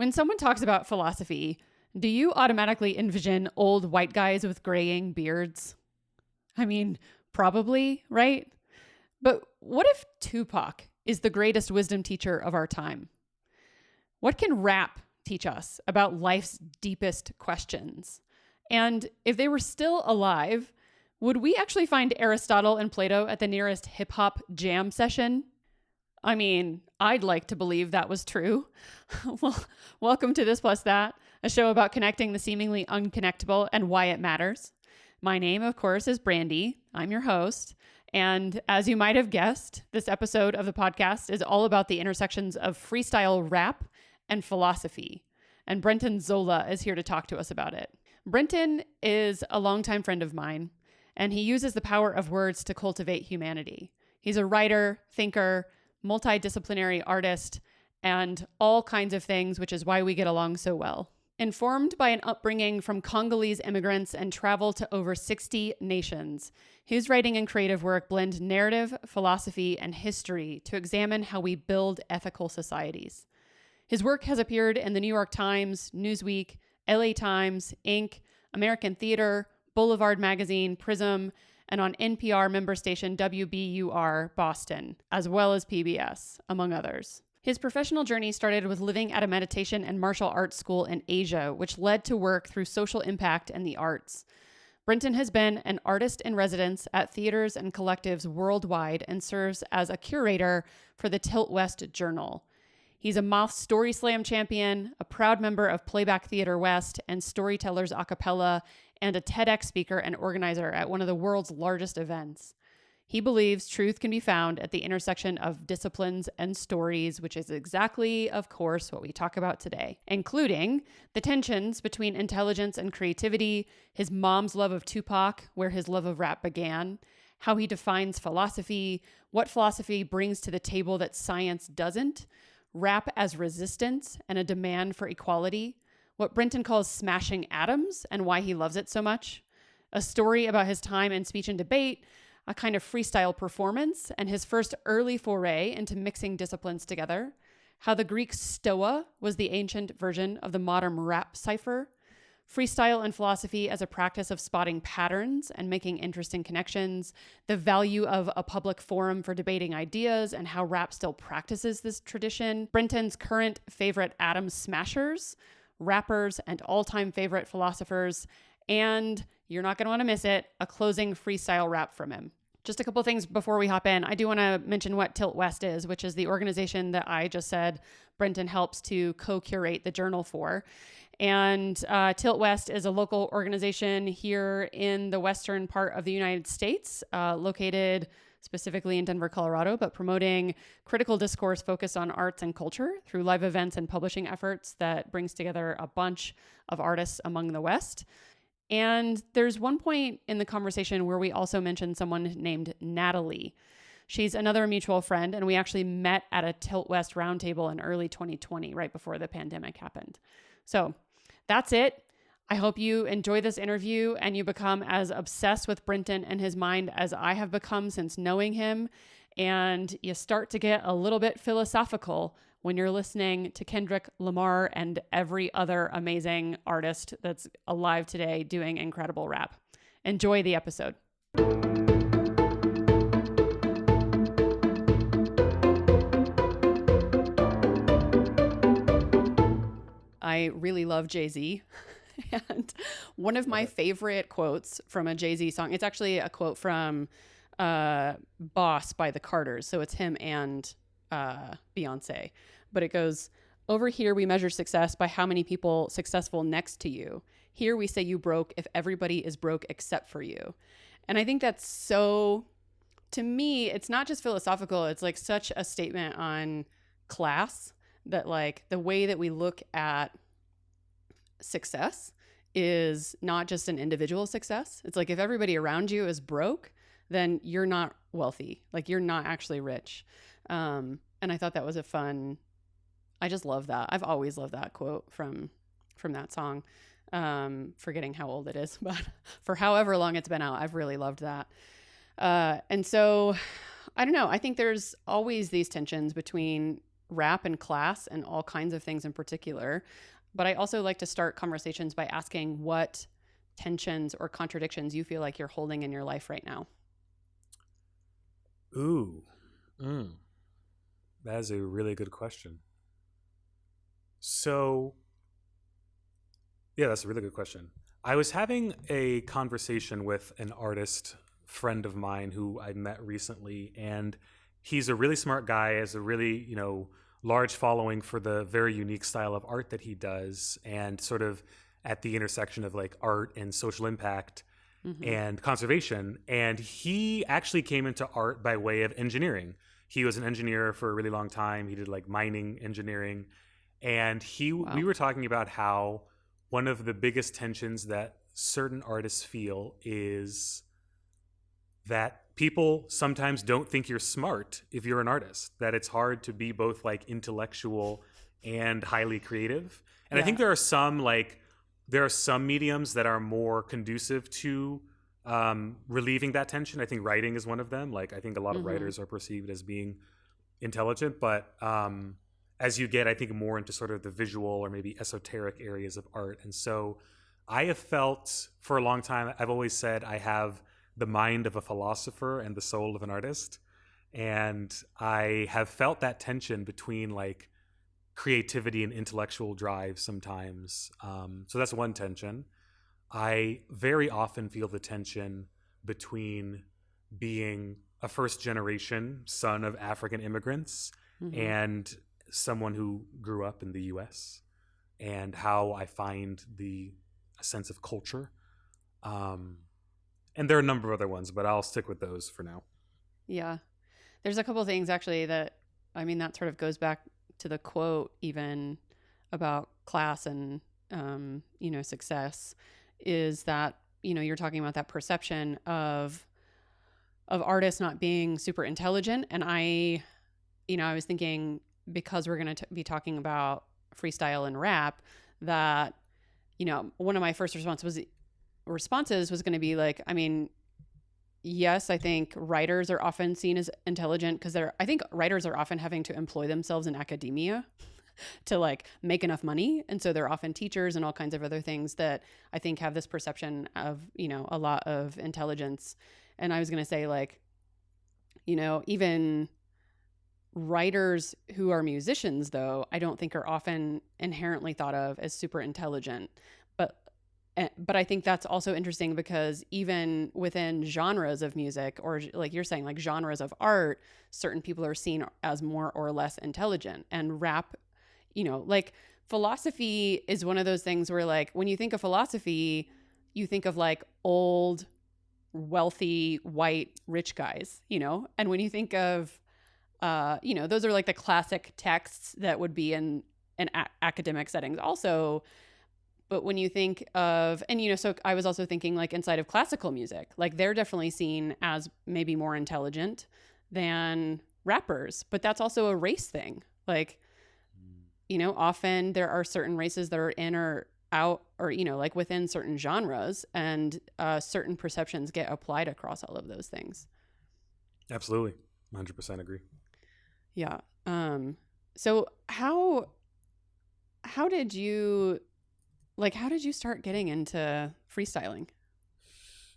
When someone talks about philosophy, do you automatically envision old white guys with graying beards? I mean, probably, right? But what if Tupac is the greatest wisdom teacher of our time? What can rap teach us about life's deepest questions? And if they were still alive, would we actually find Aristotle and Plato at the nearest hip-hop jam session? I mean, I'd like to believe that was true. Well, welcome to This Plus That, a show about connecting the seemingly unconnectable and why it matters. My name, of course, is Brandy. I'm your host. And as you might have guessed, this episode of the podcast is all about the intersections of freestyle rap and philosophy. And Brenton Zola is here to talk to us about it. Brenton is a longtime friend of mine, and he uses the power of words to cultivate humanity. He's a writer, thinker, multi-disciplinary artist, and all kinds of things, which is why we get along so well. Informed by an upbringing from Congolese immigrants and travel to over 60 nations, his writing and creative work blend narrative, philosophy, and history to examine how we build ethical societies. His work has appeared in the New York Times, Newsweek, LA Times, Inc., American Theater, Boulevard Magazine, Prism, and on NPR member station WBUR Boston, as well as PBS, among others. His professional journey started with living at a meditation and martial arts school in Asia, which led to work through social impact and the arts. Brenton has been an artist in residence at theaters and collectives worldwide and serves as a curator for the Tilt West Journal. He's a Moth Story Slam champion, a proud member of Playback Theater West and Storytellers Acapella, and a TEDx speaker and organizer at one of the world's largest events. He believes truth can be found at the intersection of disciplines and stories, which is exactly, of course, what we talk about today, including the tensions between intelligence and creativity, his mom's love of Tupac, where his love of rap began, how he defines philosophy, what philosophy brings to the table that science doesn't, rap as resistance and a demand for equality, what Brenton calls smashing atoms and why he loves it so much, a story about his time in speech and debate, a kind of freestyle performance, and his first early foray into mixing disciplines together, how the Greek stoa was the ancient version of the modern rap cipher, freestyle and philosophy as a practice of spotting patterns and making interesting connections, the value of a public forum for debating ideas and how rap still practices this tradition, Brenton's current favorite atom smashers, rappers, and all-time favorite philosophers, and you're not going to want to miss it, a closing freestyle rap from him. Just a couple things before we hop in. I do want to mention what Tilt West is, which is the organization that I just said Brenton helps to co-curate the journal for. And Tilt West is a local organization here in the western part of the United States, located specifically in Denver, Colorado, but promoting critical discourse focused on arts and culture through live events and publishing efforts that brings together a bunch of artists among the West. And there's one point in the conversation where we also mentioned someone named Natalie. She's another mutual friend, and we actually met at a Tilt West roundtable in early 2020, right before the pandemic happened. So that's it. I hope you enjoy this interview and you become as obsessed with Brenton and his mind as I have become since knowing him. And you start to get a little bit philosophical when you're listening to Kendrick Lamar and every other amazing artist that's alive today doing incredible rap. Enjoy the episode. I really love Jay-Z. And one of my favorite quotes from a Jay-Z song, it's actually a quote from Boss by the Carters. So it's him and Beyonce. But it goes, over here we measure success by how many people successful next to you. Here we say you broke if everybody is broke except for you. And I think that's so, to me, it's not just philosophical. It's like such a statement on class that like the way that we look at success is not just an individual success. It's like if everybody around you is broke, then you're not wealthy. Like you're not actually rich. And I thought that was a fun, I just love that. I've always loved that quote from that song. Forgetting how old it is, but for however long it's been out, I've really loved that. And so I don't know. I think there's always these tensions between rap and class and all kinds of things in particular. But I also like to start conversations by asking what tensions or contradictions you feel like you're holding in your life right now. Ooh. That is a really good question. So, yeah, that's a really good question. I was having a conversation with an artist friend of mine who I met recently, and he's a really smart guy, has a really, large following for the very unique style of art that he does, and sort of at the intersection of like art and social impact and conservation. And he actually came into art by way of engineering. He was an engineer for a really long time. He did like mining engineering. And we were talking about how one of the biggest tensions that certain artists feel is that people sometimes don't think you're smart if you're an artist, that it's hard to be both like intellectual and highly creative. And I think there are some mediums that are more conducive to relieving that tension. I think writing is one of them. Like, I think a lot of writers are perceived as being intelligent, but as you get, I think, more into sort of the visual or maybe esoteric areas of art. And so I have felt for a long time, I've always said I have the mind of a philosopher and the soul of an artist. And I have felt that tension between like creativity and intellectual drive sometimes. So that's one tension. I very often feel the tension between being a first generation son of African immigrants and someone who grew up in the US, and how I find a sense of culture. And there are a number of other ones, but I'll stick with those for now. Yeah. There's a couple of things actually that sort of goes back to the quote even about class and, success, is that, you're talking about that perception of artists not being super intelligent. And I was thinking, because we're going to be talking about freestyle and rap, that, one of my first responses was going to be like, yes, I think writers are often seen as intelligent because I think writers are often having to employ themselves in academia to like make enough money. And so they're often teachers and all kinds of other things that I think have this perception of, a lot of intelligence. And I was going to say like, even writers who are musicians, though, I don't think are often inherently thought of as super intelligent. But I think that's also interesting because even within genres of music, or like you're saying, like genres of art, certain people are seen as more or less intelligent. And rap, like philosophy is one of those things where like when you think of philosophy, you think of like old, wealthy, white, rich guys, and when you think of, those are like the classic texts that would be in academic settings also. But when you think of, and, so I was also thinking like inside of classical music, like they're definitely seen as maybe more intelligent than rappers, but that's also a race thing. Like, often there are certain races that are in or out or, like within certain genres, and certain perceptions get applied across all of those things. Absolutely. 100% agree. Yeah. So how did you start getting into freestyling?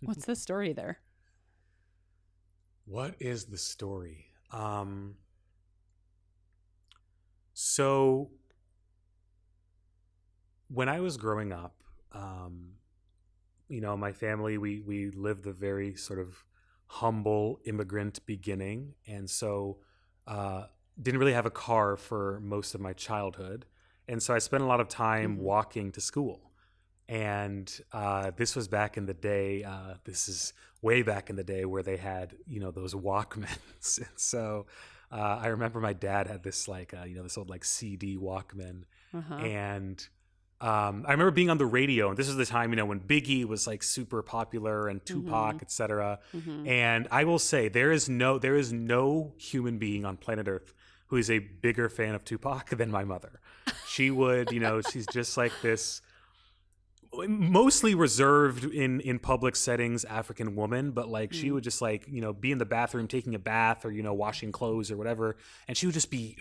What's the story there? What is the story? So when I was growing up, my family, we lived a very sort of humble immigrant beginning. And so didn't really have a car for most of my childhood. And so I spent a lot of time walking to school. And this was back in the day. This is way back in the day where they had, those Walkmans. And so I remember my dad had this this old like CD Walkman. And I remember being on the radio. And this was the time, when Biggie was like super popular and Tupac, et cetera. And I will say there is no human being on planet Earth who is a bigger fan of Tupac than my mother. She would, she's just like this mostly reserved in public settings African woman, but like she would just like, be in the bathroom taking a bath or, washing clothes or whatever. And she would just be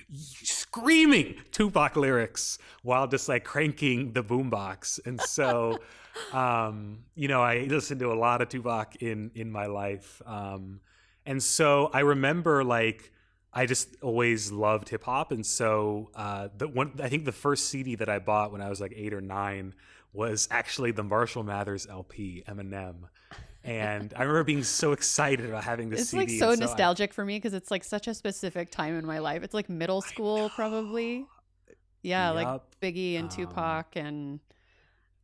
screaming Tupac lyrics while just like cranking the boombox. And so, I listened to a lot of Tupac in my life. And so I remember like, I just always loved hip hop. And so I think the first CD that I bought when I was like 8 or 9 was actually the Marshall Mathers LP, Eminem. And I remember being so excited about having this CD. It's like so nostalgic for me because it's like such a specific time in my life. It's like middle school probably. Yeah, Yep. like Biggie and Tupac and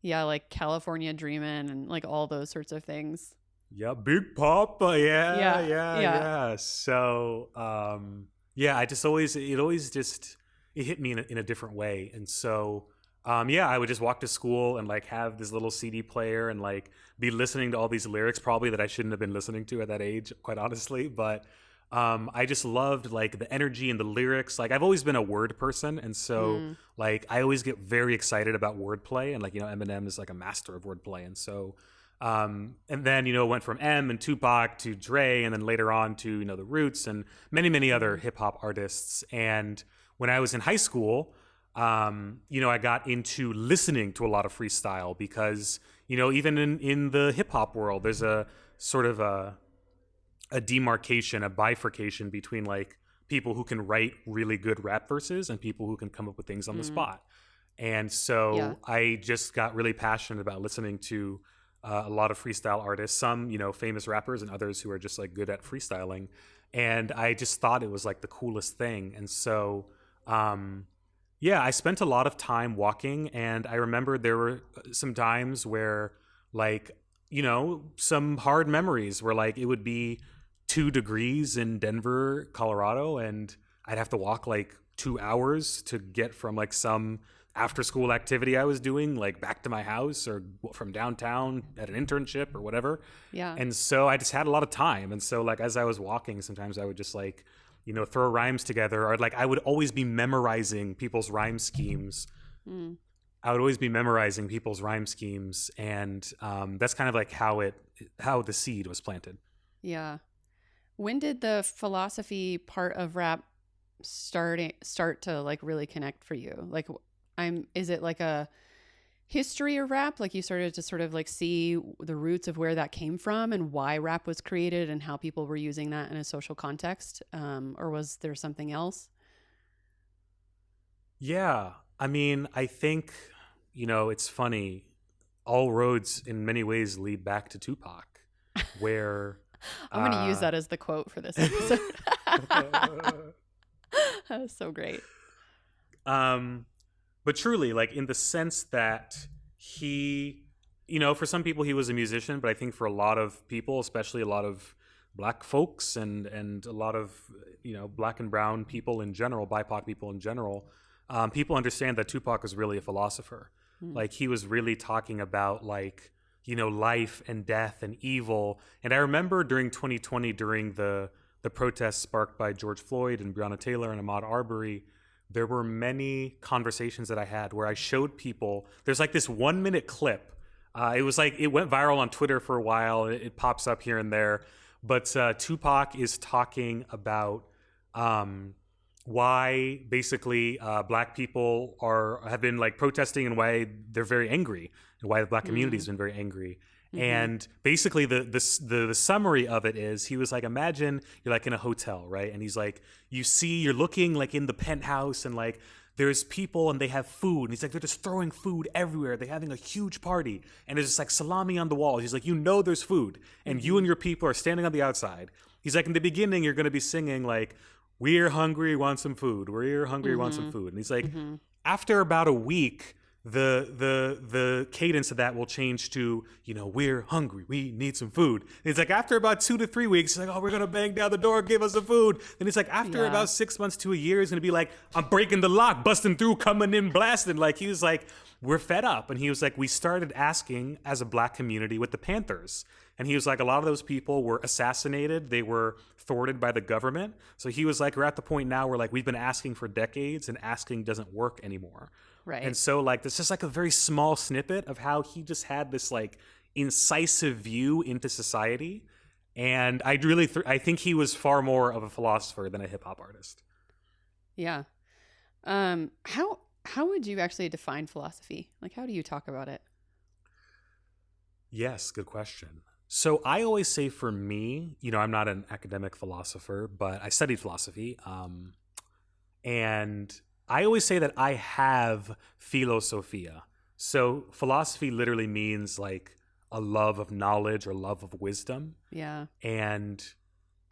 like California Dreamin' and like all those sorts of things. Yeah, Big Papa. Yeah. So, I just it hit me in a different way. And so, I would just walk to school and like have this little CD player and like be listening to all these lyrics probably that I shouldn't have been listening to at that age, quite honestly. But I just loved like the energy and the lyrics. Like I've always been a word person. And so like I always get very excited about wordplay. And like, Eminem is like a master of wordplay. And so, and then, it went from M and Tupac to Dre, and then later on to, the Roots and many, many other hip hop artists. And when I was in high school, I got into listening to a lot of freestyle because, even in the hip hop world, there's a sort of a demarcation, a bifurcation between like people who can write really good rap verses and people who can come up with things on the spot. And so I just got really passionate about listening to a lot of freestyle artists, some, famous rappers and others who are just like good at freestyling. And I just thought it was like the coolest thing. And so, I spent a lot of time walking, and I remember there were some times where like, some hard memories where like it would be 2 degrees in Denver, Colorado, and I'd have to walk like 2 hours to get from like some after school activity I was doing, like back to my house or from downtown at an internship or whatever. Yeah. And so I just had a lot of time. And so like, as I was walking, sometimes I would just like, throw rhymes together, or like, I would always be memorizing people's rhyme schemes. I would always be memorizing people's rhyme schemes. And that's kind of like how the seed was planted. Yeah. When did the philosophy part of rap start to like really connect for you? Like, is it like a history of rap? Like you started to sort of like see the roots of where that came from and why rap was created and how people were using that in a social context? Or was there something else? Yeah. I mean, I think, it's funny. All roads in many ways lead back to Tupac, where I'm going to use that as the quote for this episode. That was so great. But truly, like in the sense that he, for some people he was a musician, but I think for a lot of people, especially a lot of Black folks and a lot of, Black and brown people in general, BIPOC people in general, people understand that Tupac was really a philosopher. Like he was really talking about like, life and death and evil. And I remember during 2020, during the protests sparked by George Floyd and Breonna Taylor and Ahmaud Arbery, there were many conversations that I had where I showed people, there's like this 1-minute clip. It was like, it went viral on Twitter for a while. It pops up here and there. But Tupac is talking about why basically Black people have been like protesting and why they're very angry and why the Black community has been very angry. And basically the summary of it is, he was like, imagine you're like in a hotel, right? And he's like, you're looking like in the penthouse and like there's people and they have food. And he's like, they're just throwing food everywhere. They're having a huge party. And there's just like salami on the walls. He's like, there's food. And you and your people are standing on the outside. He's like, in the beginning, you're going to be singing like, we're hungry, want some food. We're hungry, want some food. And he's like, after about a week, the cadence of that will change to, we're hungry, we need some food. And it's like after about 2 to 3 weeks, he's like, we're gonna bang down the door, give us some food. Then it's like after about 6 months to a year, he's gonna be like, I'm breaking the lock, busting through, coming in, blasting. Like he was like, we're fed up. And he was like, we started asking as a Black community with the Panthers. And he was like, a lot of those people were assassinated. They were thwarted by the government. So he was like, we're at the point now where like we've been asking for decades and asking doesn't work anymore. Right. And so like this is like a very small snippet of how he just had this like incisive view into society. And I really I think he was far more of a philosopher than a hip hop artist. Yeah. How would you actually define philosophy? Like, how do you talk about it? Yes, good question. So I always say for me, I'm not an academic philosopher, but I studied philosophy. And I always say that I have philosophia. So philosophy literally means like a love of knowledge or love of wisdom. Yeah. And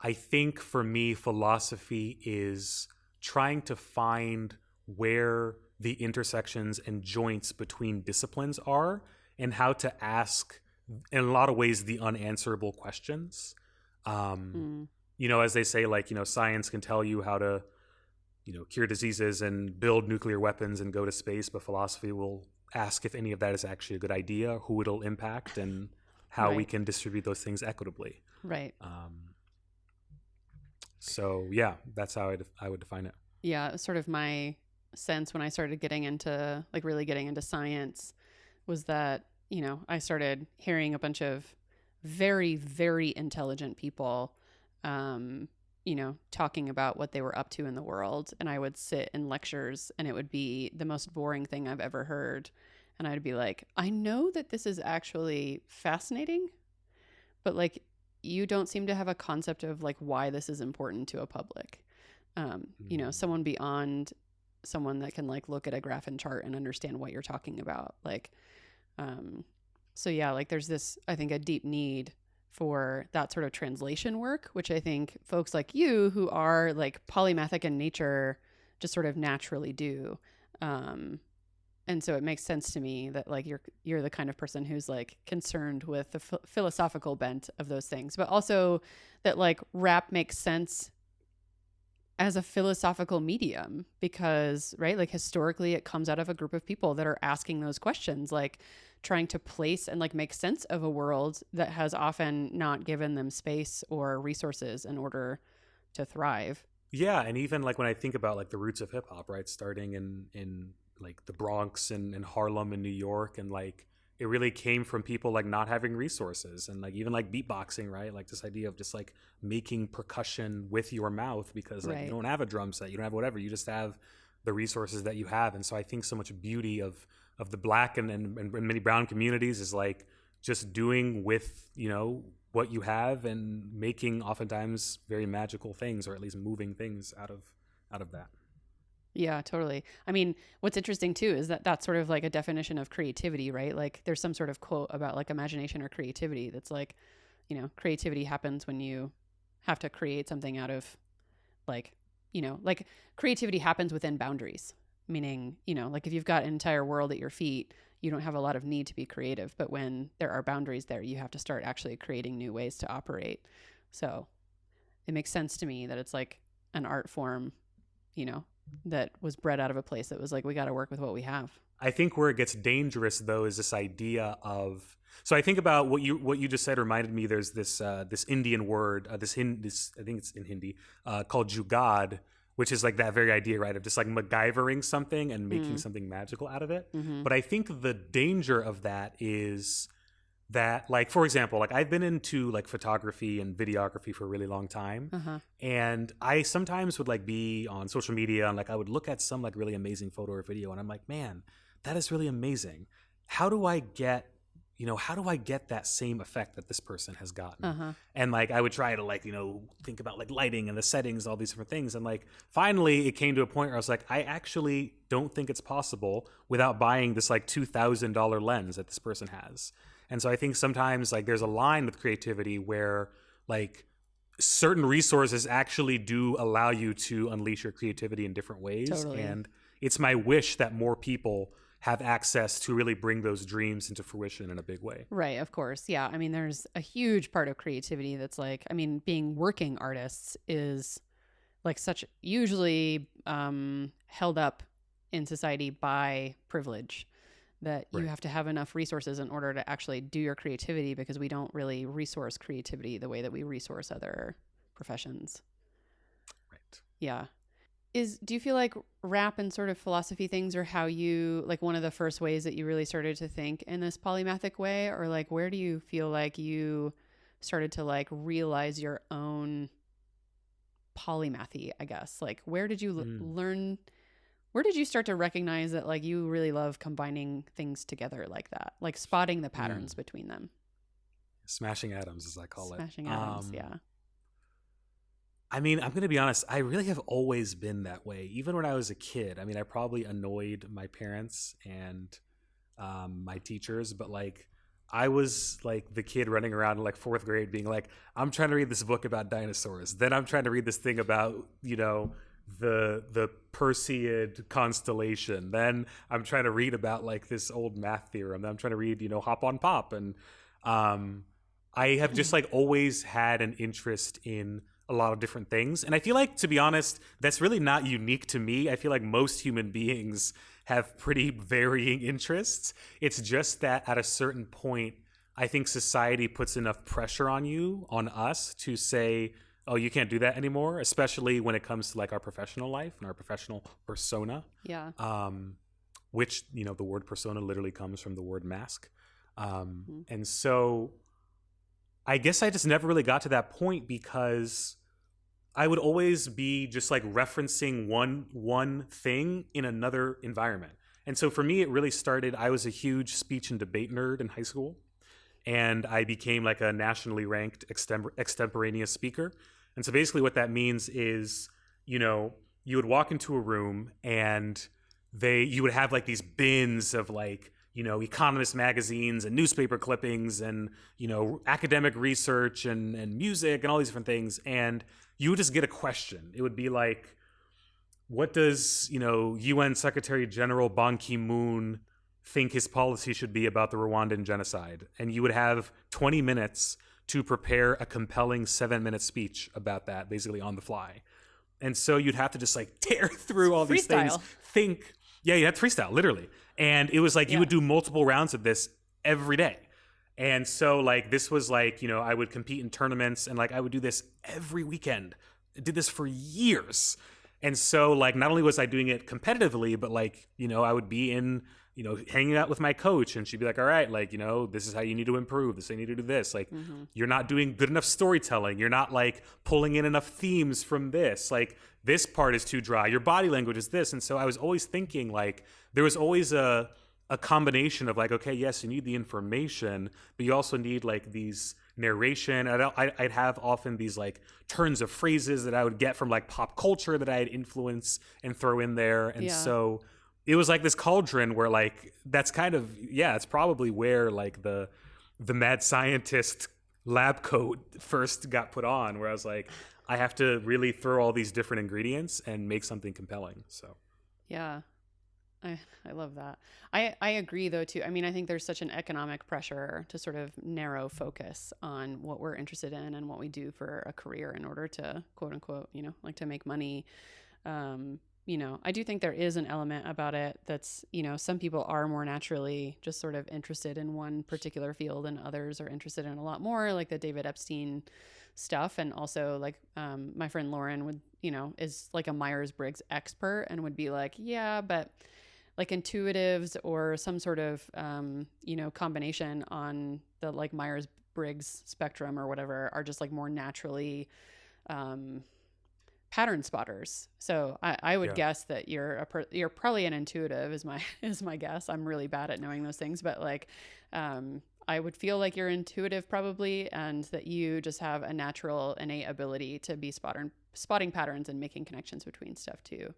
I think for me, philosophy is trying to find where the intersections and joints between disciplines are and how to ask, in a lot of ways, the unanswerable questions. As they say, like, science can tell you how to, cure diseases and build nuclear weapons and go to space, but philosophy will ask if any of that is actually a good idea, who it'll impact, and how we can distribute those things equitably. Right. So yeah, that's how I would define it. Yeah, sort of my sense when I started getting into really getting into science was that, I started hearing a bunch of very, very intelligent people, talking about what they were up to in the world. And I would sit in lectures and it would be the most boring thing I've ever heard. And I'd be like, I know that this is actually fascinating, but like, you don't seem to have a concept of like why this is important to a public. Someone beyond someone that can like look at a graph and chart and understand what you're talking about. So yeah, like there's this, I think, a deep need for that sort of translation work, which I think folks like you who are like polymathic in nature just sort of naturally do. And so it makes sense to me that like you're the kind of person who's like concerned with the philosophical bent of those things, but also that like rap makes sense as a philosophical medium because, right, like historically it comes out of a group of people that are asking those questions, like trying to place and like make sense of a world that has often not given them space or resources in order to thrive. Yeah, and even like when I think about like the roots of hip hop, right, starting in like the Bronx and Harlem and New York, and like it really came from people like not having resources and like even like beatboxing, right? Like this idea of just like making percussion with your mouth because like you don't have a drum set, you don't have whatever, you just have the resources that you have. And so I think so much beauty of the Black and many brown communities is like just doing with, what you have and making oftentimes very magical things, or at least moving things out of that. Yeah, totally. I mean, what's interesting too is that that's sort of like a definition of creativity, right? Like there's some sort of quote about like imagination or creativity that's like, creativity happens when you have to create something out of like, like creativity happens within boundaries, meaning, like if you've got an entire world at your feet, you don't have a lot of need to be creative, but when there are boundaries there, you have to start actually creating new ways to operate. So it makes sense to me that it's like an art form, that was bred out of a place that was like, we got to work with what we have. I think where it gets dangerous though is this idea of, so I think about what you just said reminded me, there's this this Indian word, this I think it's in Hindi, called jugad, which is like that very idea, right, of just like MacGyvering something and making something magical out of it. But I think the danger of that is that, like, for example, like I've been into like photography and videography for a really long time. And I sometimes would like be on social media and like I would look at some like really amazing photo or video and I'm like, man, that is really amazing. How do I get that same effect that this person has gotten? And like I would try to like, think about like lighting and the settings, all these different things. And like finally it came to a point where I was like, I actually don't think it's possible without buying this like $2,000 lens that this person has. And so I think sometimes like there's a line with creativity where like certain resources actually do allow you to unleash your creativity in different ways. Totally. And it's my wish that more people have access to really bring those dreams into fruition in a big way. Right, of course. Yeah. I mean, there's a huge part of creativity that's like, I mean, being working artists is like such usually held up in society by privilege that you have to have enough resources in order to actually do your creativity because we don't really resource creativity the way that we resource other professions. Right. Yeah. Do you feel like rap and sort of philosophy things are how you, like one of the first ways that you really started to think in this polymathic way? Or like, where do you feel like you started to like realize your own polymathy, I guess? Like, where did you learn Where did you start to recognize that like you really love combining things together like that, like spotting the patterns between them? Smashing atoms, as I call it. Smashing atoms, yeah. I mean, I'm going to be honest. I really have always been that way. Even when I was a kid, I mean, I probably annoyed my parents and my teachers, but like I was like the kid running around in like fourth grade being like, I'm trying to read this book about dinosaurs. Then I'm trying to read this thing about, the Perseid constellation. Then I'm trying to read about like this old math theorem. Then I'm trying to read, Hop on Pop. And I have just like always had an interest in a lot of different things. And I feel like, to be honest, that's really not unique to me. I feel like most human beings have pretty varying interests. It's just that at a certain point, I think society puts enough pressure on us to say, oh, you can't do that anymore, especially when it comes to like our professional life and our professional persona. Yeah. Which, the word persona literally comes from the word mask. And so I guess I just never really got to that point because I would always be just like referencing one thing in another environment. And so for me, it really started, I was a huge speech and debate nerd in high school. And I became like a nationally ranked extemporaneous speaker. And so basically what that means is, you would walk into a room and you would have like these bins of like, economist magazines and newspaper clippings and, academic research and music and all these different things. And you would just get a question. It would be like, what does, UN Secretary General Ban Ki-moon think his policy should be about the Rwandan genocide? And you would have 20 minutes to prepare a compelling 7-minute speech about that, basically on the fly. And so you'd have to just like tear through all these things. You had freestyle, literally. And it was like you would do multiple rounds of this every day. And so like this was like, I would compete in tournaments and like I would do this every weekend. I did this for years. And so like not only was I doing it competitively, but like, I would be in, hanging out with my coach and she'd be like, all right, like, this is how you need to improve. This is how you need to do this. Like, you're not doing good enough storytelling. You're not like pulling in enough themes from this. Like this part is too dry. Your body language is this. And so I was always thinking like there was always a combination of like, okay, yes, you need the information, but you also need like these narration. I'd have often these like turns of phrases that I would get from like pop culture that I'd influence and throw in there. And so it was like this cauldron where like, that's kind of, it's probably where like the mad scientist lab coat first got put on, where I was like, I have to really throw all these different ingredients and make something compelling. So, yeah. I love that. I agree though too. I mean, I think there's such an economic pressure to sort of narrow focus on what we're interested in and what we do for a career in order to quote unquote, like to make money. I do think there is an element about it that's, some people are more naturally just sort of interested in one particular field and others are interested in a lot more, like the David Epstein stuff. And also like my friend Lauren would, is like a Myers-Briggs expert and would be like, yeah, but like intuitives or some sort of, combination on the like Myers-Briggs spectrum or whatever are just like more naturally pattern spotters. So I would guess that you're probably an intuitive is my guess. I'm really bad at knowing those things, but like I would feel like you're intuitive probably, and that you just have a natural innate ability to be spotting patterns and making connections between stuff too.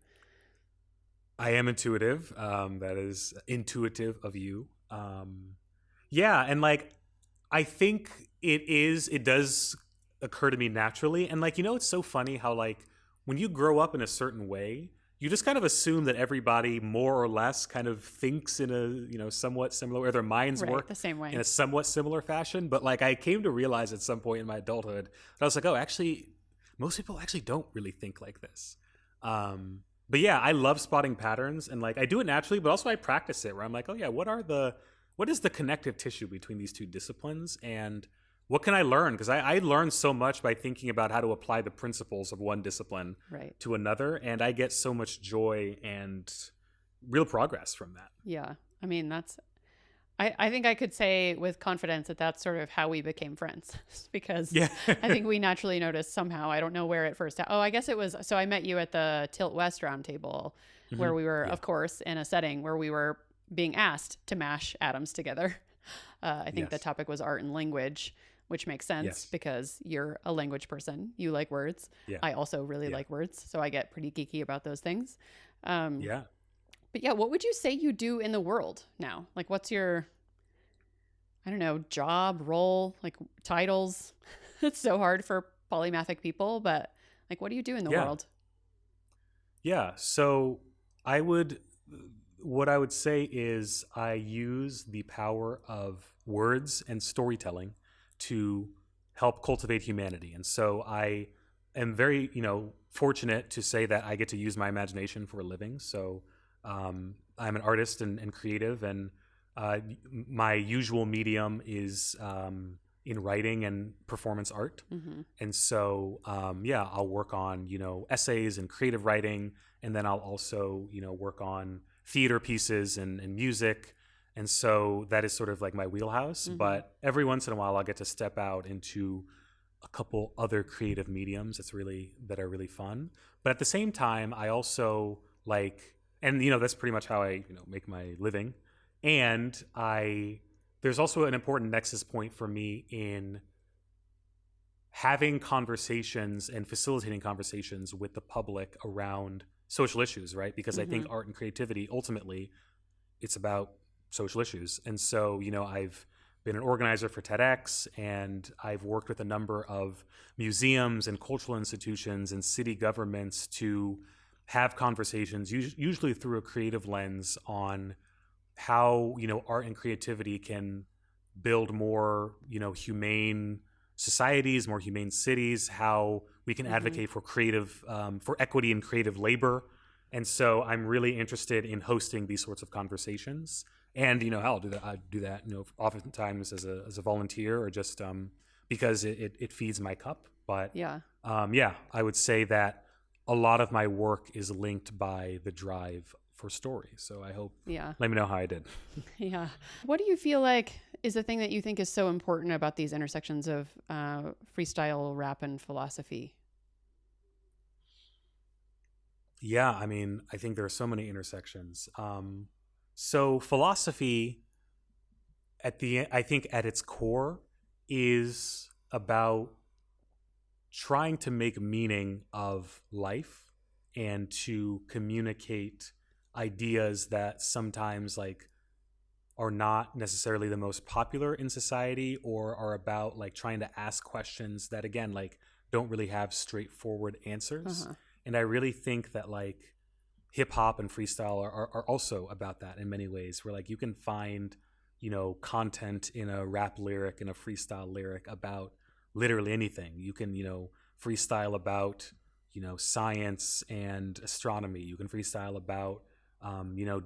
I am intuitive. That is intuitive of you. And like I think it does occur to me naturally. And like, it's so funny how like when you grow up in a certain way, you just kind of assume that everybody more or less kind of thinks in a, somewhat similar, or their minds work the same way in a somewhat similar fashion. But like I came to realize at some point in my adulthood that I was like, oh, actually, most people actually don't really think like this. But yeah, I love spotting patterns, and like I do it naturally, but also I practice it where I'm like, oh yeah, what is the connective tissue between these two disciplines, and what can I learn? Because I learn so much by thinking about how to apply the principles of one discipline to another, and I get so much joy and real progress from that. Yeah, I mean I think I could say with confidence that that's sort of how we became friends because Yeah. I think we naturally noticed somehow. I don't know where it first. Oh, I guess it was. So I met you at the Tilt West Roundtable where we were, of course, in a setting where we were being asked to mash atoms together. I think the topic was art and language, which makes sense because you're a language person. You like words. I also really like words. So I get pretty geeky about those things. But yeah, what would you say you do in the world now? Like, what's your, I don't know, job, role, like titles? It's so hard for polymathic people, but like, what do you do in the world? Yeah. So what I would say is I use the power of words and storytelling to help cultivate humanity. And so I am very, fortunate to say that I get to use my imagination for a living. So I'm an artist and creative, and my usual medium is in writing and performance art. And so, I'll work on, essays and creative writing, and then I'll also, work on theater pieces and music. And so that is sort of like my wheelhouse. But every once in a while, I'll get to step out into a couple other creative mediums that are really fun. But at the same time, I also like, and that's pretty much how I make my living. And there's also an important nexus point for me in having conversations and facilitating conversations with the public around social issues, right? Because I think art and creativity, ultimately, it's about social issues. And so, I've been an organizer for TEDx, and I've worked with a number of museums and cultural institutions and city governments to have conversations, usually through a creative lens, on how, art and creativity can build more, humane societies, more humane cities, how we can advocate for for equity in creative labor. And so I'm really interested in hosting these sorts of conversations. And, I'll do that. I do that, oftentimes as a volunteer, or just because it feeds my cup. But I would say that a lot of my work is linked by the drive for story. So I hope, let me know how I did. What do you feel like is the thing that you think is so important about these intersections of freestyle, rap, and philosophy? Yeah, I mean, I think there are so many intersections. So philosophy, I think at its core, is about trying to make meaning of life and to communicate ideas that sometimes are not necessarily the most popular in society, or are about trying to ask questions that, again, don't really have straightforward answers. And I really think that hip hop and freestyle are also about that in many ways, where you can find, content in a rap lyric and a freestyle lyric about literally anything. You can, freestyle about, science and astronomy. You can freestyle about,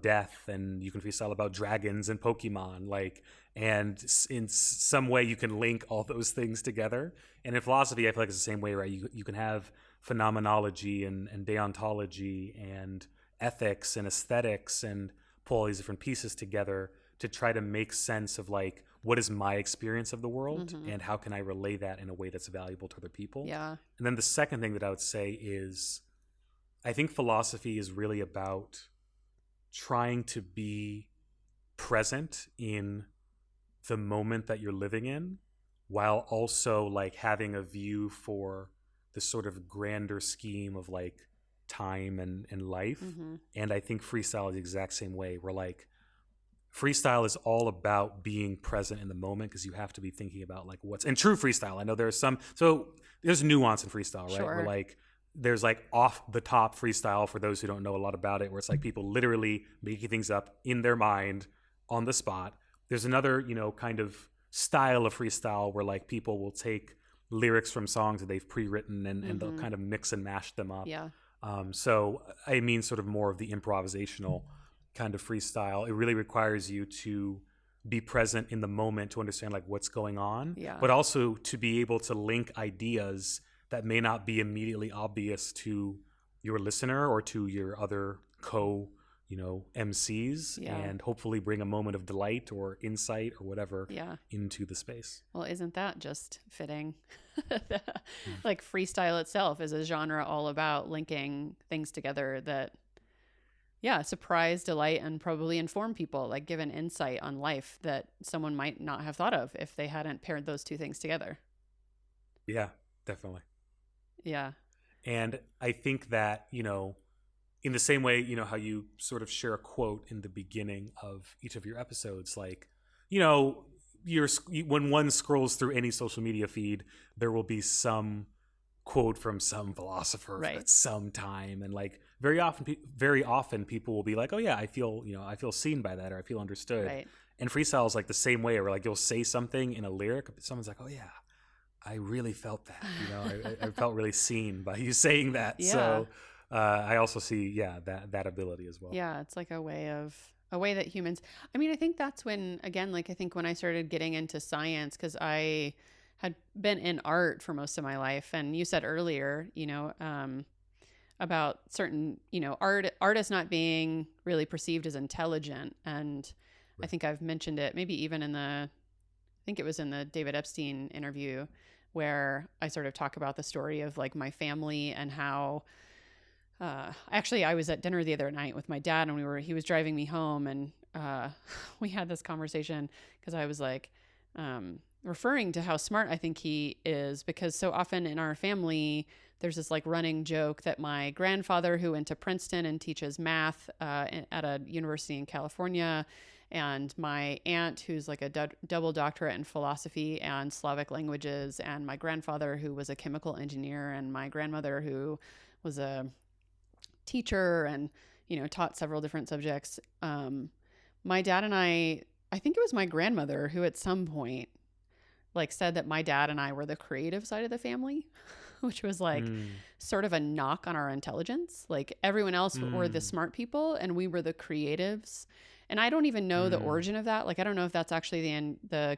death, and you can freestyle about dragons and Pokemon, and in some way you can link all those things together. And in philosophy, I feel like it's the same way, right? You can have phenomenology and deontology and ethics and aesthetics, and pull all these different pieces together to try to make sense of what is my experience of the world, and how can I relay that in a way that's valuable to other people. And then the second thing that I would say is, I think philosophy is really about trying to be present in the moment that you're living in, while also having a view for the sort of grander scheme of time and life. And I think freestyle is the exact same way, where freestyle is all about being present in the moment, because you have to be thinking about what's in true freestyle. I know there's nuance in freestyle, right? Sure. Where there's off the top freestyle, for those who don't know a lot about it, where it's people literally making things up in their mind on the spot. There's another, kind of style of freestyle where people will take lyrics from songs that they've pre-written and they'll kind of mix and mash them up. So I mean, sort of more of the improvisational kind of freestyle. It really requires you to be present in the moment to understand what's going on, but also to be able to link ideas that may not be immediately obvious to your listener or to your other MCs and hopefully bring a moment of delight or insight or whatever into the space. Well, isn't that just fitting? Like freestyle itself is a genre all about linking things together that, surprise, delight, and probably inform people, like give an insight on life that someone might not have thought of if they hadn't paired those two things together. Yeah, definitely. Yeah. And I think that, in the same way, how you sort of share a quote in the beginning of each of your episodes, like, when one scrolls through any social media feed, there will be some quote from some philosopher at some time, and like very often people will be like, oh yeah, I feel seen by that, or I feel understood. Right. And freestyle is like the same way, where like you'll say something in a lyric, someone's like, oh yeah, I really felt that. I felt really seen by you saying that. Yeah. So I also see that ability as well. Yeah, it's like a way that humans, I mean, I think that's when, again, like I think when I started getting into science, because I had been in art for most of my life, and you said earlier, about certain, artists not being really perceived as intelligent, and I think I've mentioned it maybe even I think it was in the David Epstein interview, where I sort of talk about the story of like my family and how actually I was at dinner the other night with my dad, and he was driving me home, and we had this conversation because I was like referring to how smart I think he is, because so often in our family there's this like running joke that my grandfather, who went to Princeton and teaches math at a university in California, and my aunt, who's like a double doctorate in philosophy and Slavic languages, and my grandfather, who was a chemical engineer, and my grandmother, who was a teacher and, taught several different subjects. My dad and I think it was my grandmother who at some point like said that my dad and I were the creative side of the family, which was like sort of a knock on our intelligence. Like everyone else were the smart people and we were the creatives. And I don't even know the origin of that. Like, I don't know if that's actually the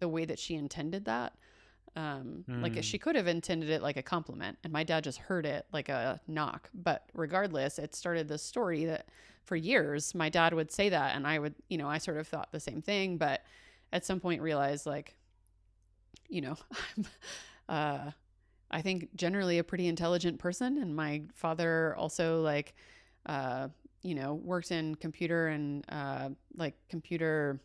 way that she intended that. Like she could have intended it like a compliment, and my dad just heard it like a knock. But regardless, it started this story that for years my dad would say that, and I would, I sort of thought the same thing, but at some point realized like, I'm, I think generally a pretty intelligent person, and my father also like, worked in computer and like computer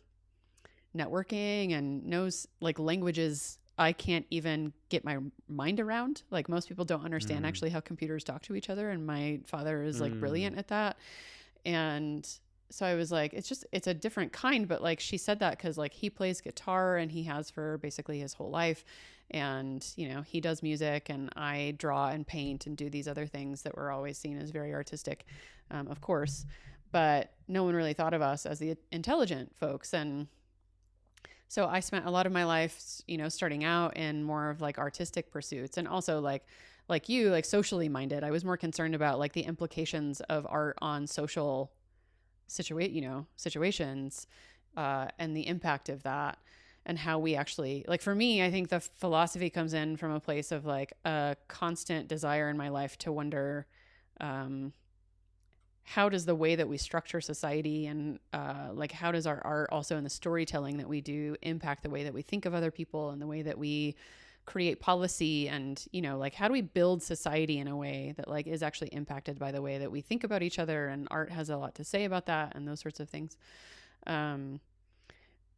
networking and knows like languages I can't even get my mind around. Like most people don't understand actually how computers talk to each other. And my father is like brilliant at that. And so I was like, it's a different kind, but like she said that because like he plays guitar and he has for basically his whole life. And, he does music, and I draw and paint and do these other things that were always seen as very artistic, of course, but no one really thought of us as the intelligent folks. And so I spent a lot of my life, starting out in more of like artistic pursuits, and also like you, like socially minded. I was more concerned about like the implications of art on social situations, and the impact of that, and how we actually, like for me, I think the philosophy comes in from a place of like a constant desire in my life to wonder, how does the way that we structure society and like how does our art also in the storytelling that we do impact the way that we think of other people and the way that we create policy, and like how do we build society in a way that like is actually impacted by the way that we think about each other, and art has a lot to say about that and those sorts of things.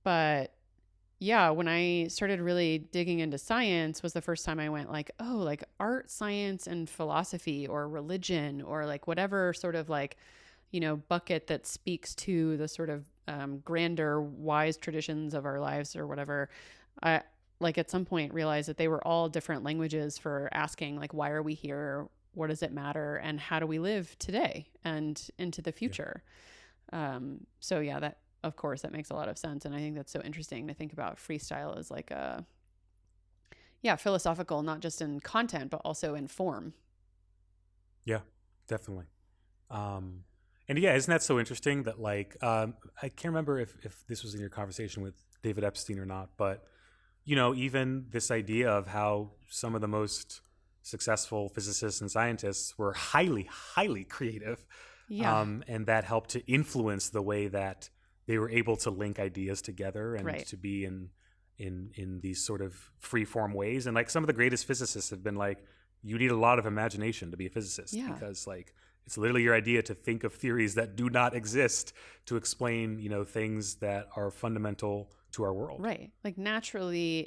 But yeah, when I started really digging into science was the first time I went like, oh, like art, science, and philosophy, or religion, or like whatever sort of like, bucket that speaks to the sort of grander, wise traditions of our lives or whatever. I like at some point realized that they were all different languages for asking like, why are we here? What does it matter? And how do we live today and into the future? Yeah. So yeah, that, of course, that makes a lot of sense. And I think that's so interesting to think about freestyle as like philosophical, not just in content, but also in form. Yeah, definitely. And yeah, isn't that so interesting that like, I can't remember if this was in your conversation with David Epstein or not, but, even this idea of how some of the most successful physicists and scientists were highly, highly creative. Yeah. And that helped to influence the way that they were able to link ideas together and Right. to be in these sort of free form ways. And like some of the greatest physicists have been like, you need a lot of imagination to be a physicist Yeah. because like it's literally your idea to think of theories that do not exist to explain, you know, things that are fundamental to our world. Right. Like naturally,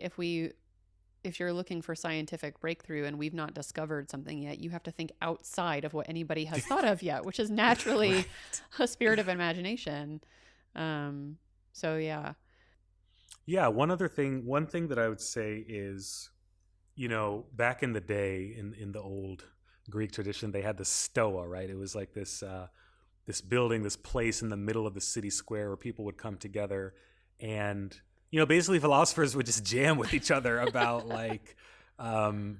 if you're looking for scientific breakthrough and we've not discovered something yet, you have to think outside of what anybody has thought of yet, which is naturally Right. a spirit of imagination. So yeah. Yeah, one thing that I would say is, you know, back in the day in the old Greek tradition, they had the Stoa, right? It was like this building, this place in the middle of the city square where people would come together and, you know, basically philosophers would just jam with each other about like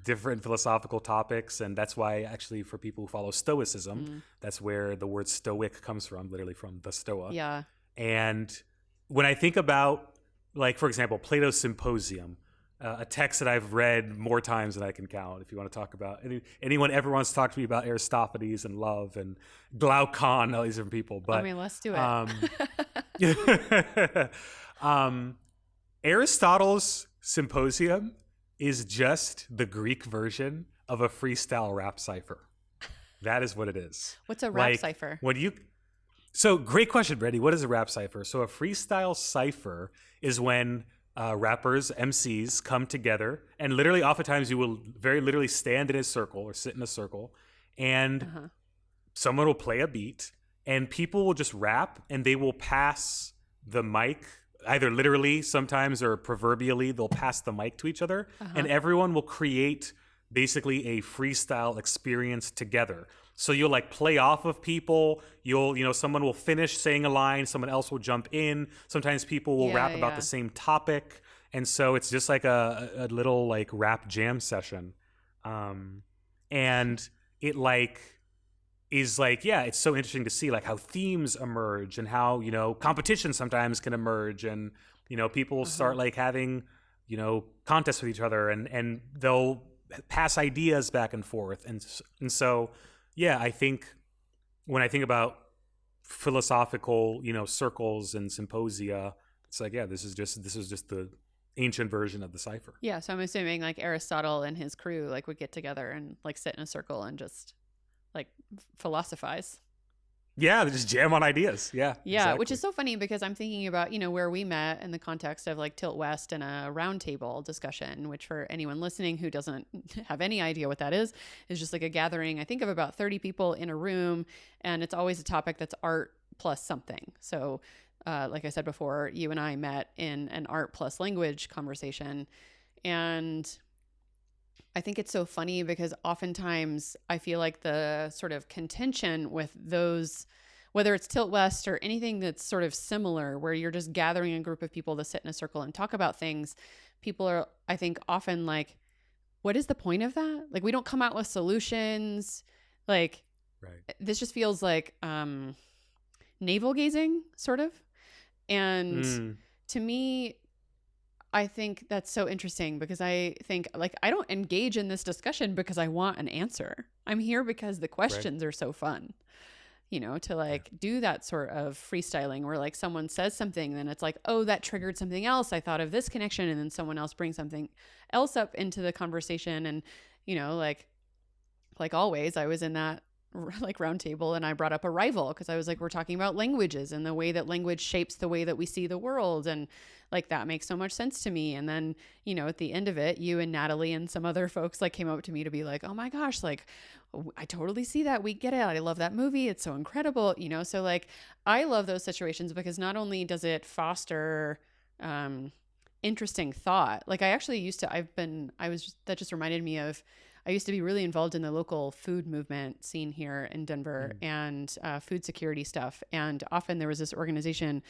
different philosophical topics. And that's why actually for people who follow Stoicism, that's where the word stoic comes from, literally from the Stoa. Yeah. And when I think about, like, for example, Plato's Symposium, a text that I've read more times than I can count. If you want to talk about anyone ever wants to talk to me about Aristophanes and love and Glaucon, all these different people. But I mean, let's do it. Aristotle's Symposium is just the Greek version of a freestyle rap cipher. That is what it is. What's a rap Like, cipher? So great question, Brady. What is a rap cipher? So a freestyle cipher is when rappers, MCs come together, and literally oftentimes you will very literally stand in a circle or sit in a circle, and someone will play a beat, and people will just rap, and they will pass the mic, either literally sometimes or proverbially, they'll pass the mic to each other, and everyone will create basically a freestyle experience together. So you'll like play off of people. Someone will finish saying a line, someone else will jump in. Sometimes people will rap about the same topic. And so it's just like a little like rap jam session. And it like is like, yeah, it's so interesting to see like how themes emerge and how, you know, competition sometimes can emerge and, you know, people start like having, you know, contests with each other and they'll pass ideas back and forth. And so, yeah, I think when I think about philosophical, you know, circles and symposia, it's like, yeah, this is just the ancient version of the cipher. Yeah. So I'm assuming like Aristotle and his crew like would get together and like sit in a circle and just like philosophize. Yeah, they just jam on ideas. Yeah. Yeah, exactly. which is so funny because I'm thinking about, you know, where we met in the context of like Tilt West and a roundtable discussion, which for anyone listening who doesn't have any idea what that is just like a gathering, I think of about 30 people in a room, and it's always a topic that's art plus something. So like I said before, you and I met in an art plus language conversation. And I think it's so funny because oftentimes I feel like the sort of contention with those, whether it's Tilt West or anything that's sort of similar, where you're just gathering a group of people to sit in a circle and talk about things, people are, I think, often like, what is the point of that? Like, we don't come out with solutions. Like, This just feels like navel gazing, sort of. And to me, I think that's so interesting because I think like I don't engage in this discussion because I want an answer. I'm here because the questions are so fun, you know, to like do that sort of freestyling where like someone says something, then it's like, oh, that triggered something else. I thought of this connection, and then someone else brings something else up into the conversation. And, you know, like always, I was in that like round table and I brought up a rival because I was like, we're talking about languages and the way that language shapes the way that we see the world. And like, that makes so much sense to me. And then, you know, at the end of it, you and Natalie and some other folks like came up to me to be like, oh my gosh, like I totally see that. We get it. I love that movie. It's so incredible. You know, so like, I love those situations because not only does it foster, interesting thought. Like that just reminded me of, I used to be really involved in the local food movement scene here in Denver and food security stuff. And often there was this organization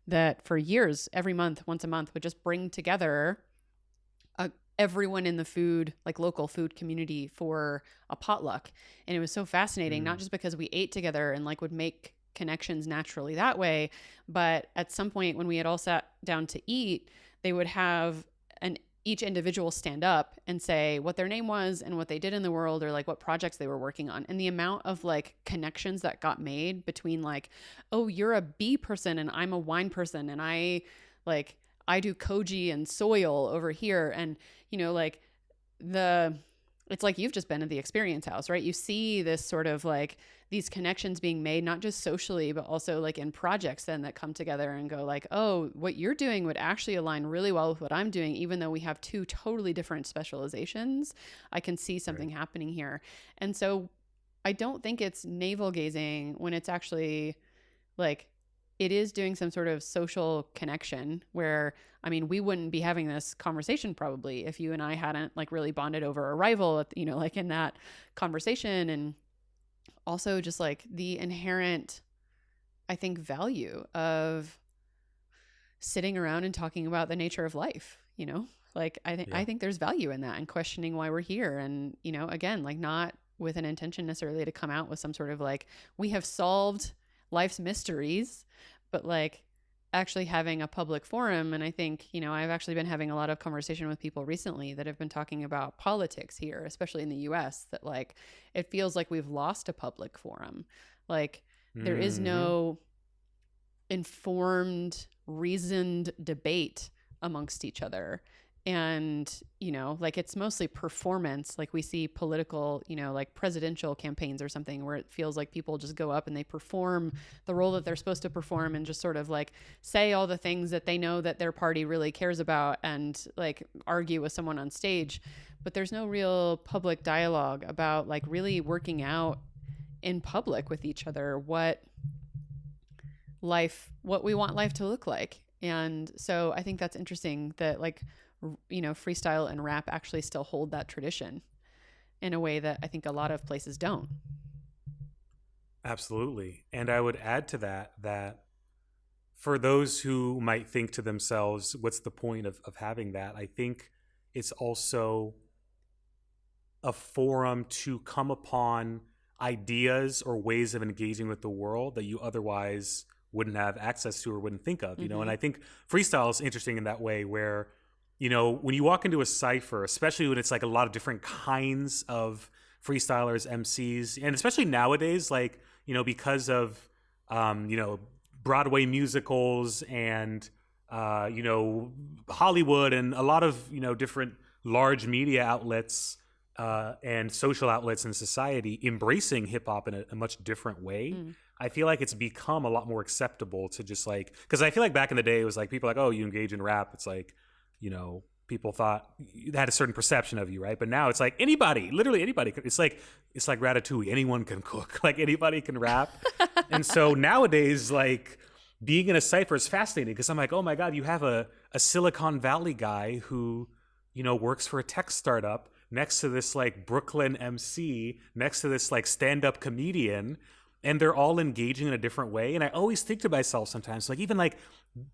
that for years, every month, once a month, would just bring together everyone in the food, like local food community for a potluck. And it was so fascinating, not just because we ate together and like would make connections naturally that way, but at some point when we had all sat down to eat, they would have each individual stand up and say what their name was and what they did in the world, or like what projects they were working on. And the amount of like connections that got made between like, oh, you're a bee person and I'm a wine person, and I do koji and soil over here. And, you know, like it's like you've just been at the experience house, right? You see this sort of like these connections being made, not just socially, but also like in projects then that come together and go like, oh, what you're doing would actually align really well with what I'm doing. Even though we have two totally different specializations, I can see something happening here. And so I don't think it's navel gazing when it's actually like, it is doing some sort of social connection where, I mean, we wouldn't be having this conversation probably if you and I hadn't like really bonded over a rival, you know, like in that conversation. And also just like the inherent, I think, value of sitting around and talking about the nature of life, you know, like I think there's value in that, and questioning why we're here. And, you know, again, like not with an intention necessarily to come out with some sort of like, we have solved life's mysteries, but like actually having a public forum. And I think, you know, I've actually been having a lot of conversation with people recently that have been talking about politics here, especially in the US, that like, it feels like we've lost a public forum. Like there is no informed, reasoned debate amongst each other. And, you know, like it's mostly performance. Like we see political, you know, like presidential campaigns or something where it feels like people just go up and they perform the role that they're supposed to perform and just sort of like say all the things that they know that their party really cares about and like argue with someone on stage. But there's no real public dialogue about like really working out in public with each other what we want life to look like. And so I think that's interesting that like, you know, freestyle and rap actually still hold that tradition in a way that I think a lot of places don't. Absolutely. And I would add to that for those who might think to themselves, what's the point of having that? I think it's also a forum to come upon ideas or ways of engaging with the world that you otherwise wouldn't have access to or wouldn't think of, you know? And I think freestyle is interesting in that way where, you know, when you walk into a cypher, especially when it's like a lot of different kinds of freestylers, MCs, and especially nowadays, like, you know, because of, you know, Broadway musicals and, you know, Hollywood and a lot of, you know, different large media outlets and social outlets in society embracing hip hop in a much different way. I feel like it's become a lot more acceptable to just like, because I feel like back in the day, it was like people like, oh, you engage in rap. It's like, you know, people thought you had a certain perception of you, right? But now it's like anybody, literally anybody. It's like Ratatouille. Anyone can cook. Like anybody can rap. And so nowadays, like being in a cypher is fascinating because I'm like, oh my God, you have a Silicon Valley guy who, you know, works for a tech startup next to this like Brooklyn MC, next to this like stand-up comedian, and they're all engaging in a different way. And I always think to myself sometimes, like even like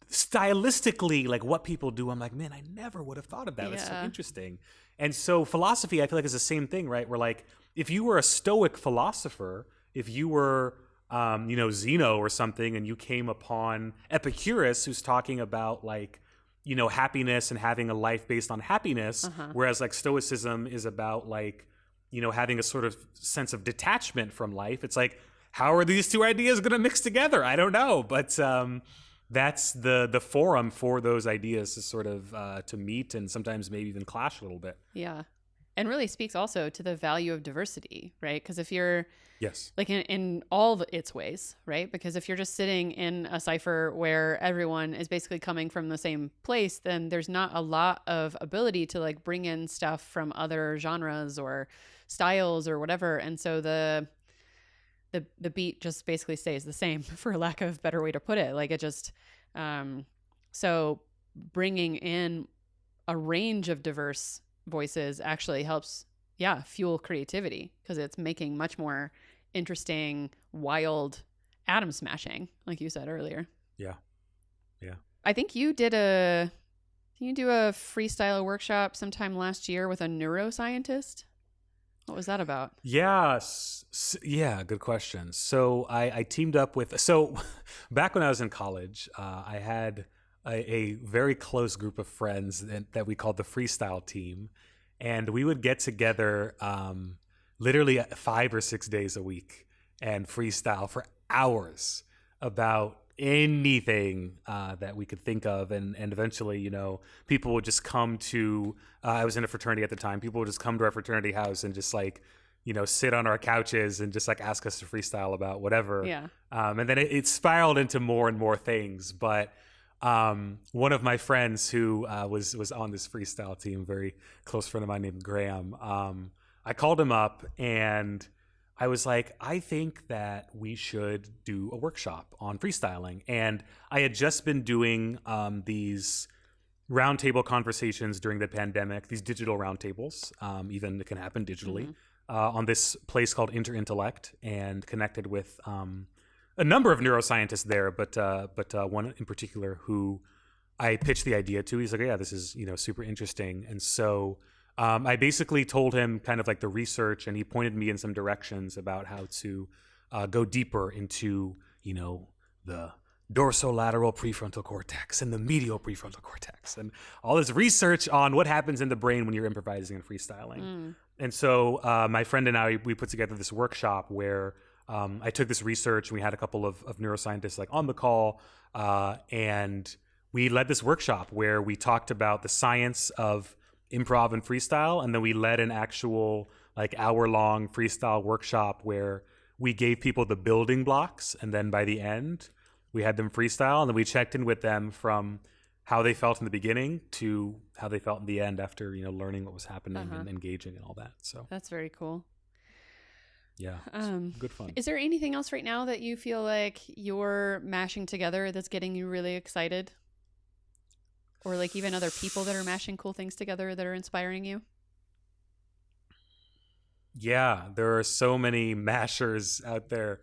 stylistically, like what people do, I'm like, man, I never would have thought of that. Yeah. That's so interesting. And so philosophy, I feel like is the same thing, right? Where like, if you were a Stoic philosopher, if you were, you know, Zeno or something, and you came upon Epicurus, who's talking about like, you know, happiness and having a life based on happiness, whereas like Stoicism is about like, you know, having a sort of sense of detachment from life. It's like, how are these two ideas going to mix together? I don't know. But that's the forum for those ideas to sort of to meet and sometimes maybe even clash a little bit. Yeah. And really speaks also to the value of diversity, right? Because if you're like in all its ways, right? Because if you're just sitting in a cipher where everyone is basically coming from the same place, then there's not a lot of ability to like bring in stuff from other genres or styles or whatever. And so the beat just basically stays the same, for lack of a better way to put it. Like it just, so bringing in a range of diverse voices actually helps, fuel creativity because it's making much more interesting, wild atom smashing, like you said earlier. Yeah. I think you did a freestyle workshop sometime last year with a neuroscientist. What was that about? Yes. Yeah, good question. So I teamed up with, back when I was in college, I had a very close group of friends that we called the Freestyle team. And we would get together literally 5 or 6 days a week and freestyle for hours about anything that we could think of. And eventually, you know, people would just come to, I was in a fraternity at the time, people would just come to our fraternity house and just like, you know, sit on our couches and just like ask us to freestyle about whatever. Yeah. And then it spiraled into more and more things. But one of my friends who was on this freestyle team, very close friend of mine named Graham, I called him up and I was like, I think that we should do a workshop on freestyling. And I had just been doing these roundtable conversations during the pandemic, these digital roundtables, even it can happen digitally, on this place called Interintellect, and connected with a number of neuroscientists there, but one in particular who I pitched the idea to. He's like, yeah, this is, you know, super interesting. And so I basically told him kind of like the research, and he pointed me in some directions about how to go deeper into, you know, the dorsolateral prefrontal cortex and the medial prefrontal cortex and all this research on what happens in the brain when you're improvising and freestyling. And so my friend and I, we put together this workshop where I took this research and we had a couple of neuroscientists like on the call, and we led this workshop where we talked about the science of improv and freestyle, and then we led an actual like hour-long freestyle workshop where we gave people the building blocks, and then by the end we had them freestyle, and then we checked in with them from how they felt in the beginning to how they felt in the end after, you know, learning what was happening and engaging and all that. So that's very cool. Yeah, good fun. Is there anything else right now that you feel like you're mashing together that's getting you really excited? Or like even other people that are mashing cool things together that are inspiring you? Yeah, there are so many mashers out there.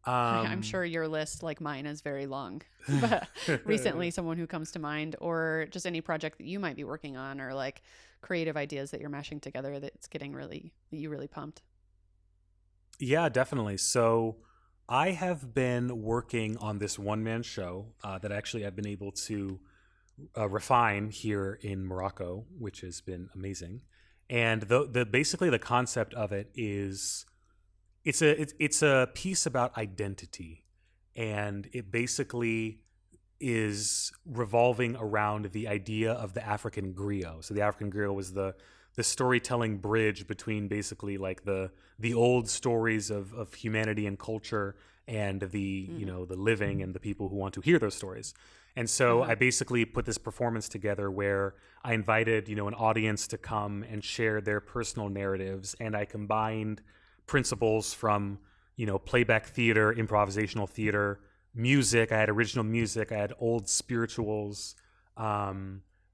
I'm sure your list, like mine, is very long. But recently, someone who comes to mind, or just any project that you might be working on, or like creative ideas that you're mashing together that's getting you really pumped. Yeah, definitely. So I have been working on this one-man show that actually I've been able to refine here in Morocco, which has been amazing. And basically the concept of it is it's a piece about identity, and it basically is revolving around the idea of the African griot. So the African griot was the storytelling bridge between basically like the old stories of humanity and culture and the you know, the living and the people who want to hear those stories. And so I basically put this performance together where I invited, you know, an audience to come and share their personal narratives, and I combined principles from, you know, playback theater, improvisational theater, music. I had original music. I had old spirituals.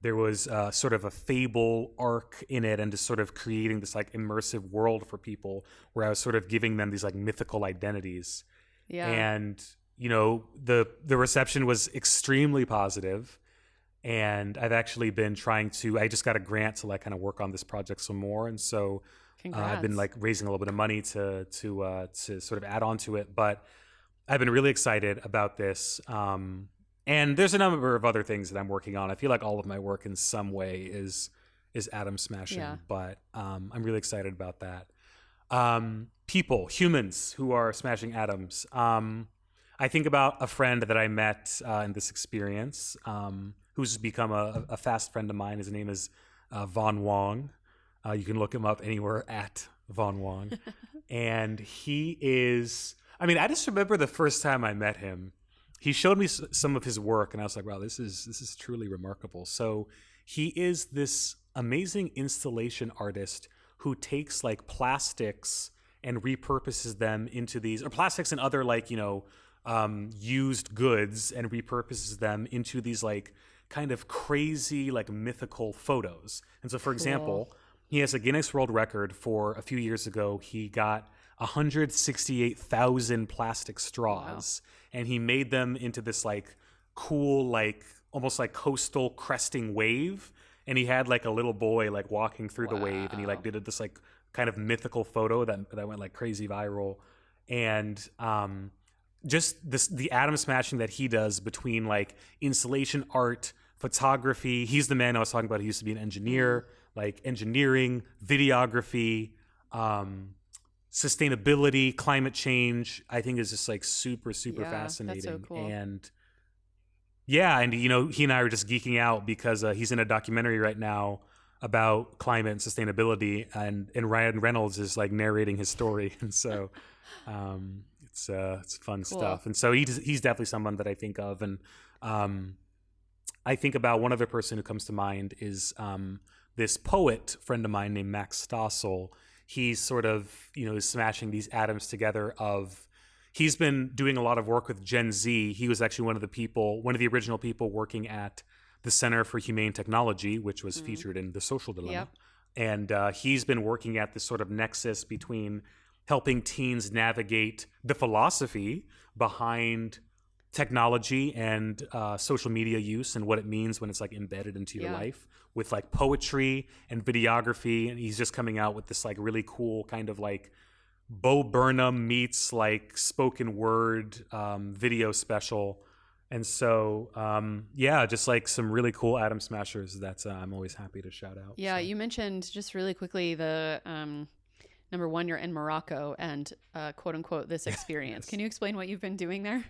There was sort of a fable arc in it, and just sort of creating this like immersive world for people where I was sort of giving them these like mythical identities. Yeah. And, you know, the reception was extremely positive, and I've actually been I just got a grant to like kind of work on this project some more. And so I've been like raising a little bit of money to sort of add on to it, but I've been really excited about this. And there's a number of other things that I'm working on. I feel like all of my work in some way is atom smashing, but I'm really excited about that. Humans who are smashing atoms. I think about a friend that I met in this experience, who's become a fast friend of mine. His name is Von Wong. You can look him up anywhere at Von Wong. And he is, I mean, I just remember the first time I met him, he showed me some of his work, and I was like, wow, this is truly remarkable. So he is this amazing installation artist who takes like plastics and repurposes them into these, or plastics and other like, you know, used goods, and repurposes them into these like kind of crazy like mythical photos. And so for example, he has a Guinness World Record for a few years ago. He got 168,000 plastic straws, and he made them into this like cool, like almost like coastal cresting wave. And he had like a little boy like walking through the wave, and he like did this like kind of mythical photo that went like crazy viral. And just the atom smashing that he does between like installation art, photography. He's the man I was talking about. He used to be an engineer, like engineering, videography, sustainability, climate change. I think is just like super fascinating. That's so cool. And yeah, and he and I are just geeking out because he's in a documentary right now about climate and sustainability, and Ryan Reynolds is like narrating his story, and so it's fun stuff. And so he's definitely someone that I think of, and I think about one other person who comes to mind is this poet friend of mine named Max Stossel. He's sort of is smashing these atoms together of. He's been doing a lot of work with Gen Z. He was actually one of the original people working at the Center for Humane Technology, which was featured in The Social Dilemma. Yep. And he's been working at this sort of nexus between helping teens navigate the philosophy behind technology and social media use and what it means when it's like embedded into your life with like poetry and videography. And he's just coming out with this like really cool kind of like Bo Burnham meets like spoken word video special. And so, just like some really cool atom smashers that I'm always happy to shout out. Yeah, so. You mentioned just really quickly the number one, you're in Morocco and quote unquote this experience. Yes. Can you explain what you've been doing there?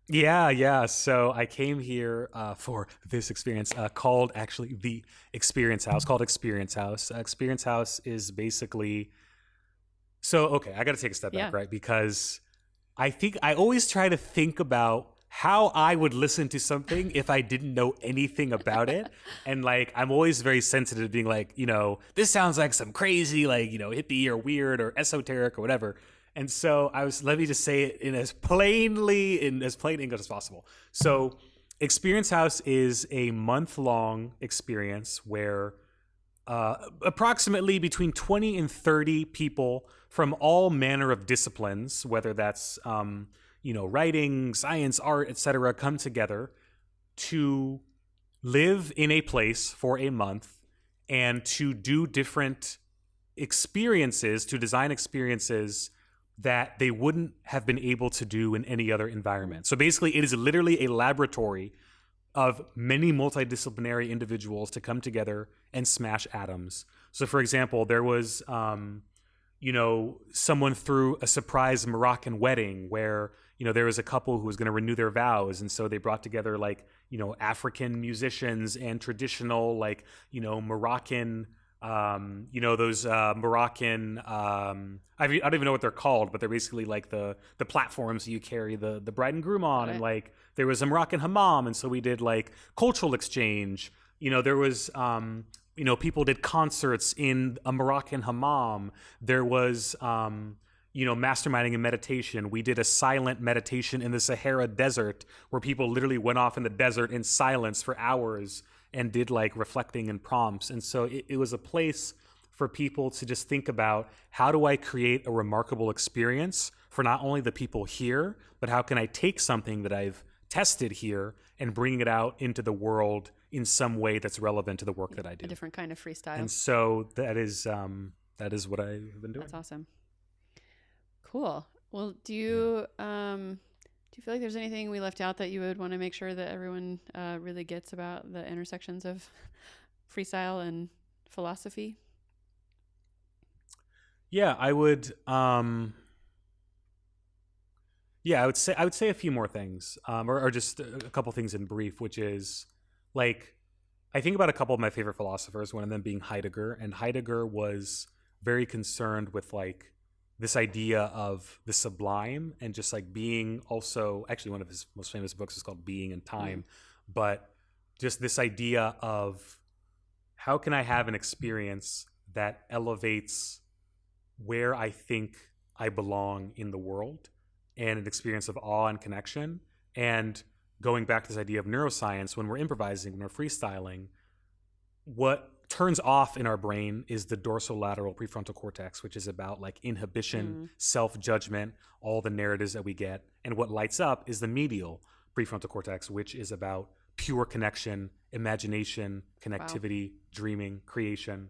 Yeah. So I came here for this experience called actually the Experience House, called Experience House. Experience House is basically... So, okay, I got to take a step back, right? Because I think I always try to think about how I would listen to something if I didn't know anything about it. And like, I'm always very sensitive to being like, this sounds like some crazy, like, hippie or weird or esoteric or whatever. And so let me just say it in as plain English as possible. So Experience House is a month-long experience where approximately between 20 and 30 people from all manner of disciplines, whether that's writing, science, art, etc., come together to live in a place for a month and to do different experiences, to design experiences that they wouldn't have been able to do in any other environment. So basically, it is literally a laboratory of many multidisciplinary individuals to come together and smash atoms. So for example, there was, someone threw a surprise Moroccan wedding where, there was a couple who was going to renew their vows. And so they brought together like, African musicians and traditional like, Moroccan, those Moroccan, I don't even know what they're called, but they're basically like the platforms you carry the bride and groom on. Right. And like there was a Moroccan hammam. And so we did like cultural exchange. There was, people did concerts in a Moroccan hammam. There was, masterminding and meditation. We did a silent meditation in the Sahara Desert where people literally went off in the desert in silence for hours and did like reflecting and prompts. And so it was a place for people to just think about, how do I create a remarkable experience for not only the people here, but how can I take something that I've tested here and bring it out into the world in some way that's relevant to the work that I do. A different kind of freestyle. And so that is what I've been doing. That's awesome. Cool. Well, do you feel like there's anything we left out that you would want to make sure that everyone really gets about the intersections of freestyle and philosophy? Yeah, I would. I would say a few more things, or just a couple things in brief, which is like, I think about a couple of my favorite philosophers, one of them being Heidegger, and Heidegger was very concerned with like this idea of the sublime and just like being. Also, actually, one of his most famous books is called Being and Time, but just this idea of how can I have an experience that elevates where I think I belong in the world, and an experience of awe and connection. And going back to this idea of neuroscience, when we're improvising, when we're freestyling, what turns off in our brain is the dorsolateral prefrontal cortex, which is about like inhibition, self-judgment, all the narratives that we get. And what lights up is the medial prefrontal cortex, which is about pure connection, imagination, connectivity, dreaming, creation.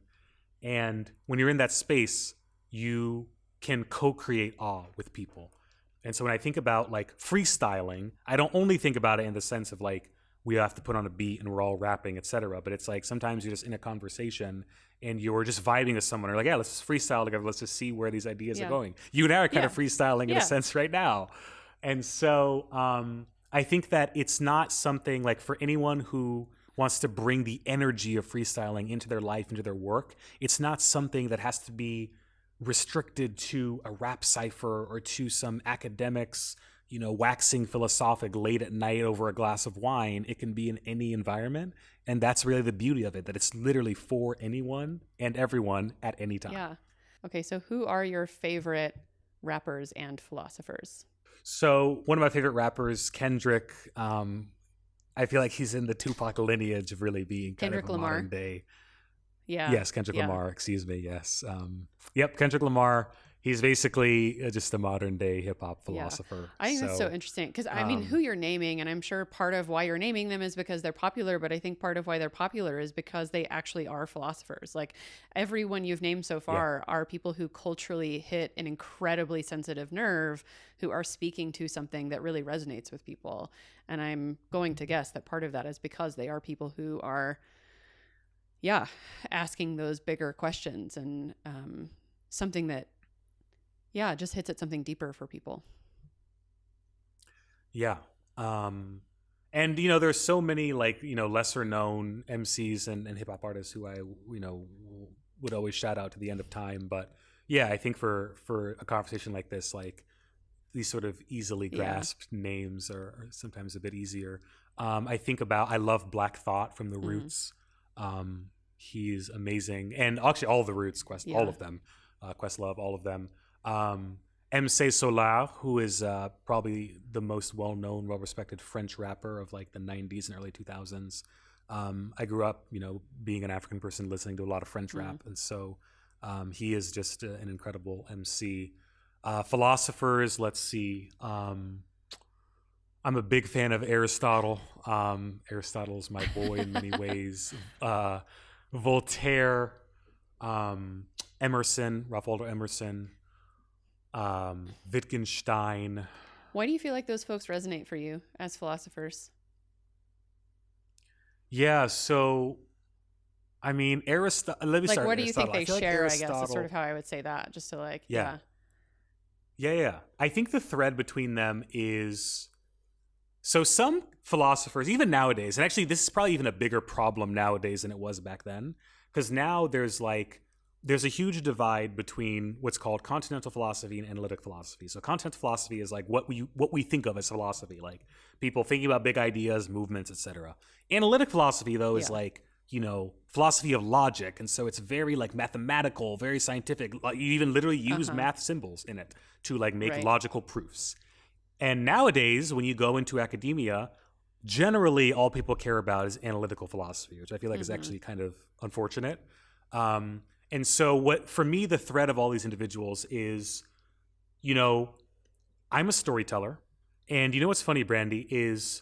And when you're in that space, you can co-create awe with people. And so when I think about like freestyling, I don't only think about it in the sense of like we have to put on a beat and we're all rapping, etc. But it's like sometimes you're just in a conversation and you're just vibing with someone, or like, yeah, let's just freestyle together. Let's just see where these ideas are going. You and I are kind of freestyling in a sense right now. And so I think that it's not something like for anyone who wants to bring the energy of freestyling into their life, into their work, it's not something that has to be restricted to a rap cipher or to some academics, waxing philosophic late at night over a glass of wine. It can be in any environment. And that's really the beauty of it, that it's literally for anyone and everyone at any time. Yeah. Okay, so who are your favorite rappers and philosophers? So one of my favorite rappers, Kendrick, I feel like he's in the Tupac lineage of really being kind of a modern day. Yeah. Yes, Kendrick Lamar, excuse me. Yes. Yep, Kendrick Lamar. He's basically just a modern day hip hop philosopher. I think that's so interesting because I mean, who you're naming, and I'm sure part of why you're naming them is because they're popular, but I think part of why they're popular is because they actually are philosophers. Like everyone you've named so far are people who culturally hit an incredibly sensitive nerve, who are speaking to something that really resonates with people. And I'm going to guess that part of that is because they are people who are, asking those bigger questions and something that, just hits at something deeper for people. Yeah. And, there's so many lesser known MCs and hip hop artists who I, would always shout out to the end of time. But yeah, I think for a conversation like this, like these sort of easily grasped names are sometimes a bit easier. I love Black Thought from The Roots. He's amazing. And actually all of The Roots, all of them, Questlove, all of them. MC Solar, who is probably the most well-known, well-respected French rapper of like the 90s and early 2000s. I grew up, being an African person listening to a lot of French rap. And so he is just an incredible MC. Philosophers, let's see. I'm a big fan of Aristotle. Aristotle is my boy in many ways. Voltaire, Emerson, Ralph Waldo Emerson, Wittgenstein. Why do you feel like those folks resonate for you as philosophers? Yeah, so I mean, Aristotle. Let me start. What do you think they share? Like I guess is sort of how I would say that, just to like. Yeah. I think the thread between them is. So some philosophers, even nowadays, and actually this is probably even a bigger problem nowadays than it was back then, because now there's a huge divide between what's called continental philosophy and analytic philosophy. So continental philosophy is like what we think of as philosophy, like people thinking about big ideas, movements, etc. Analytic philosophy, though, is like, philosophy of logic. And so it's very like mathematical, very scientific. You even literally use math symbols in it to like make logical proofs. And nowadays, when you go into academia, generally all people care about is analytical philosophy, which I feel like is actually kind of unfortunate. And so for me, the thread of all these individuals is, I'm a storyteller. And what's funny, Brandy, is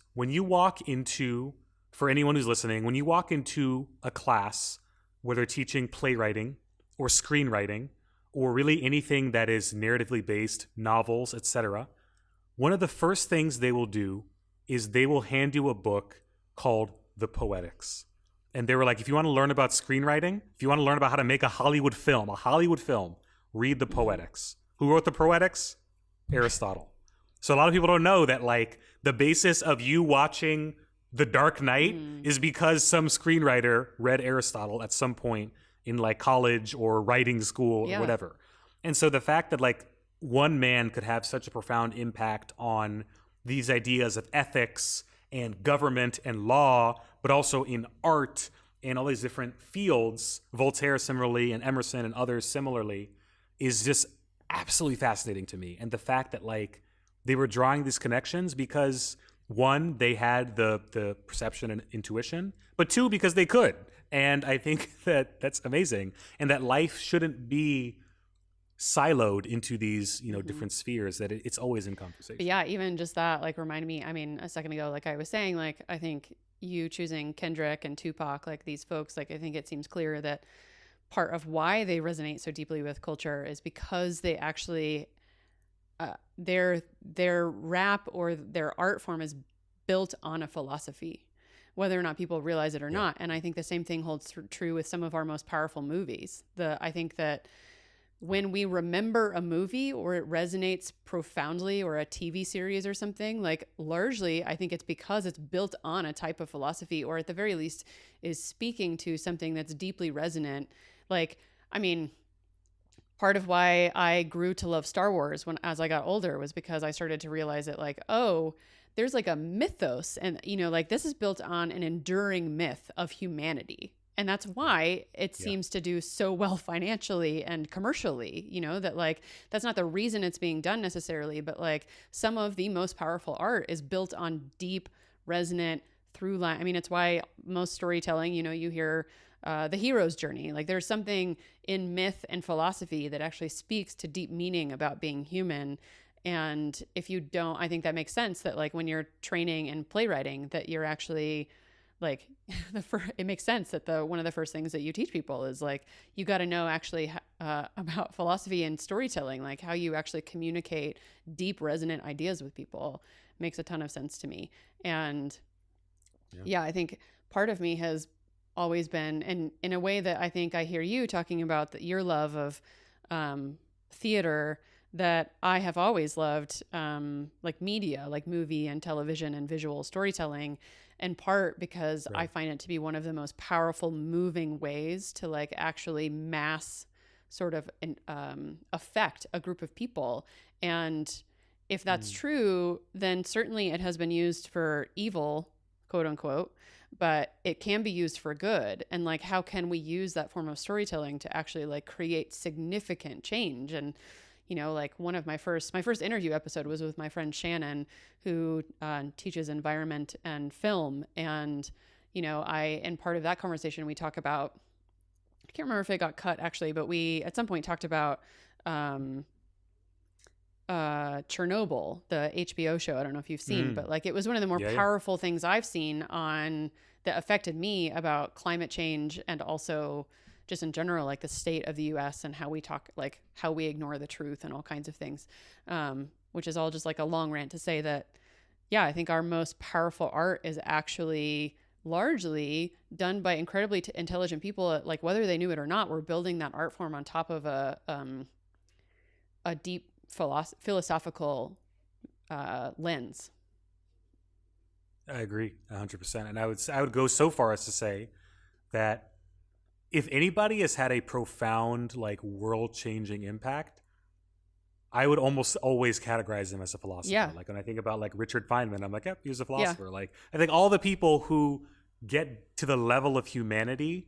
for anyone who's listening, when you walk into a class where they're teaching playwriting or screenwriting or really anything that is narratively based, novels, etc., one of the first things they will do is they will hand you a book called The Poetics. And they were like, if you want to learn about screenwriting, if you want to learn about how to make a Hollywood film, read The Poetics. Who wrote The Poetics? Aristotle. So a lot of people don't know that like the basis of you watching The Dark Knight is because some screenwriter read Aristotle at some point in like college or writing school or whatever. And so the fact that like one man could have such a profound impact on these ideas of ethics and government and law, but also in art and all these different fields, Voltaire similarly and Emerson and others similarly, is just absolutely fascinating to me. And the fact that like they were drawing these connections because one, they had the perception and intuition, but two, because they could. And I think that that's amazing. And that life shouldn't be siloed into these, different spheres, that it's always in conversation. But yeah, even just that like reminded me, I mean, a second ago, like I was saying, like I think you choosing Kendrick and Tupac, like these folks, like I think it seems clear that part of why they resonate so deeply with culture is because they actually their rap or their art form is built on a philosophy, whether or not people realize it or not. And I think the same thing holds true with some of our most powerful movies. I think that when we remember a movie or it resonates profoundly, or a TV series or something, like largely, I think it's because it's built on a type of philosophy, or at the very least is speaking to something that's deeply resonant. Like, I mean, part of why I grew to love Star Wars as I got older was because I started to realize that, like, oh, there's like a mythos, and like this is built on an enduring myth of humanity. And that's why it seems to do so well financially and commercially, that like, that's not the reason it's being done necessarily, but like some of the most powerful art is built on deep, resonant through line. I mean, it's why most storytelling, you hear the hero's journey. Like there's something in myth and philosophy that actually speaks to deep meaning about being human. And if you don't, I think that makes sense that like when you're training in playwriting, that you're actually like it makes sense that one of the first things that you teach people is like, you got to know actually about philosophy and storytelling, like how you actually communicate deep resonant ideas with people. Makes a ton of sense to me. And I think part of me has always been, and in a way that I think I hear you talking about your love of theater, that I have always loved, like media, like movie and television and visual storytelling, in part because I find it to be one of the most powerful moving ways to like actually mass sort of affect a group of people. And if that's true, then certainly it has been used for evil, quote unquote, but it can be used for good. And like, how can we use that form of storytelling to actually like create significant change? And like one of my first interview episode was with my friend Shannon, who teaches environment and film. And, in part of that conversation, we talk about, I can't remember if it got cut actually, but we at some point talked about Chernobyl, the HBO show. I don't know if you've seen, but like it was one of the more powerful things I've seen that affected me about climate change, and also just in general, like the state of the US and how we talk, like how we ignore the truth and all kinds of things, which is all just like a long rant to say that, I think our most powerful art is actually largely done by incredibly intelligent people. Like whether they knew it or not, we're building that art form on top of a deep philosophical lens. I agree 100%. And I would go so far as to say that if anybody has had a profound, like world-changing impact, I would almost always categorize him as a philosopher. Yeah. Like when I think about like Richard Feynman, I'm like, yep, he was a philosopher. Yeah. Like I think all the people who get to the level of humanity,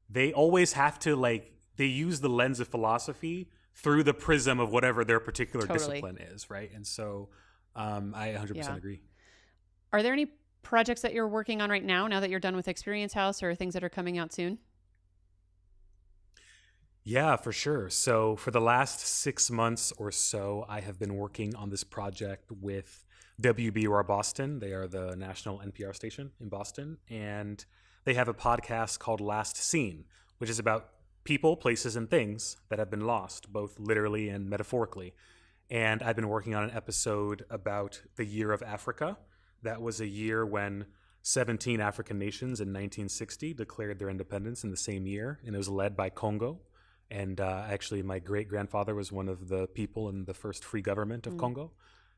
they always have to they use the lens of philosophy through the prism of whatever their particular discipline is, right? And so I 100% agree. Are there any projects that you're working on right now that you're done with Experience House, or things that are coming out soon? Yeah, for sure. So for the last 6 months or so, I have been working on this project with WBUR Boston. They are the national NPR station in Boston. And they have a podcast called Last Seen, which is about people, places, and things that have been lost, both literally and metaphorically. And I've been working on an episode about the Year of Africa. That was a year when 17 African nations in 1960 declared their independence in the same year, and it was led by Congo. And actually, my great-grandfather was one of the people in the first free government of Congo.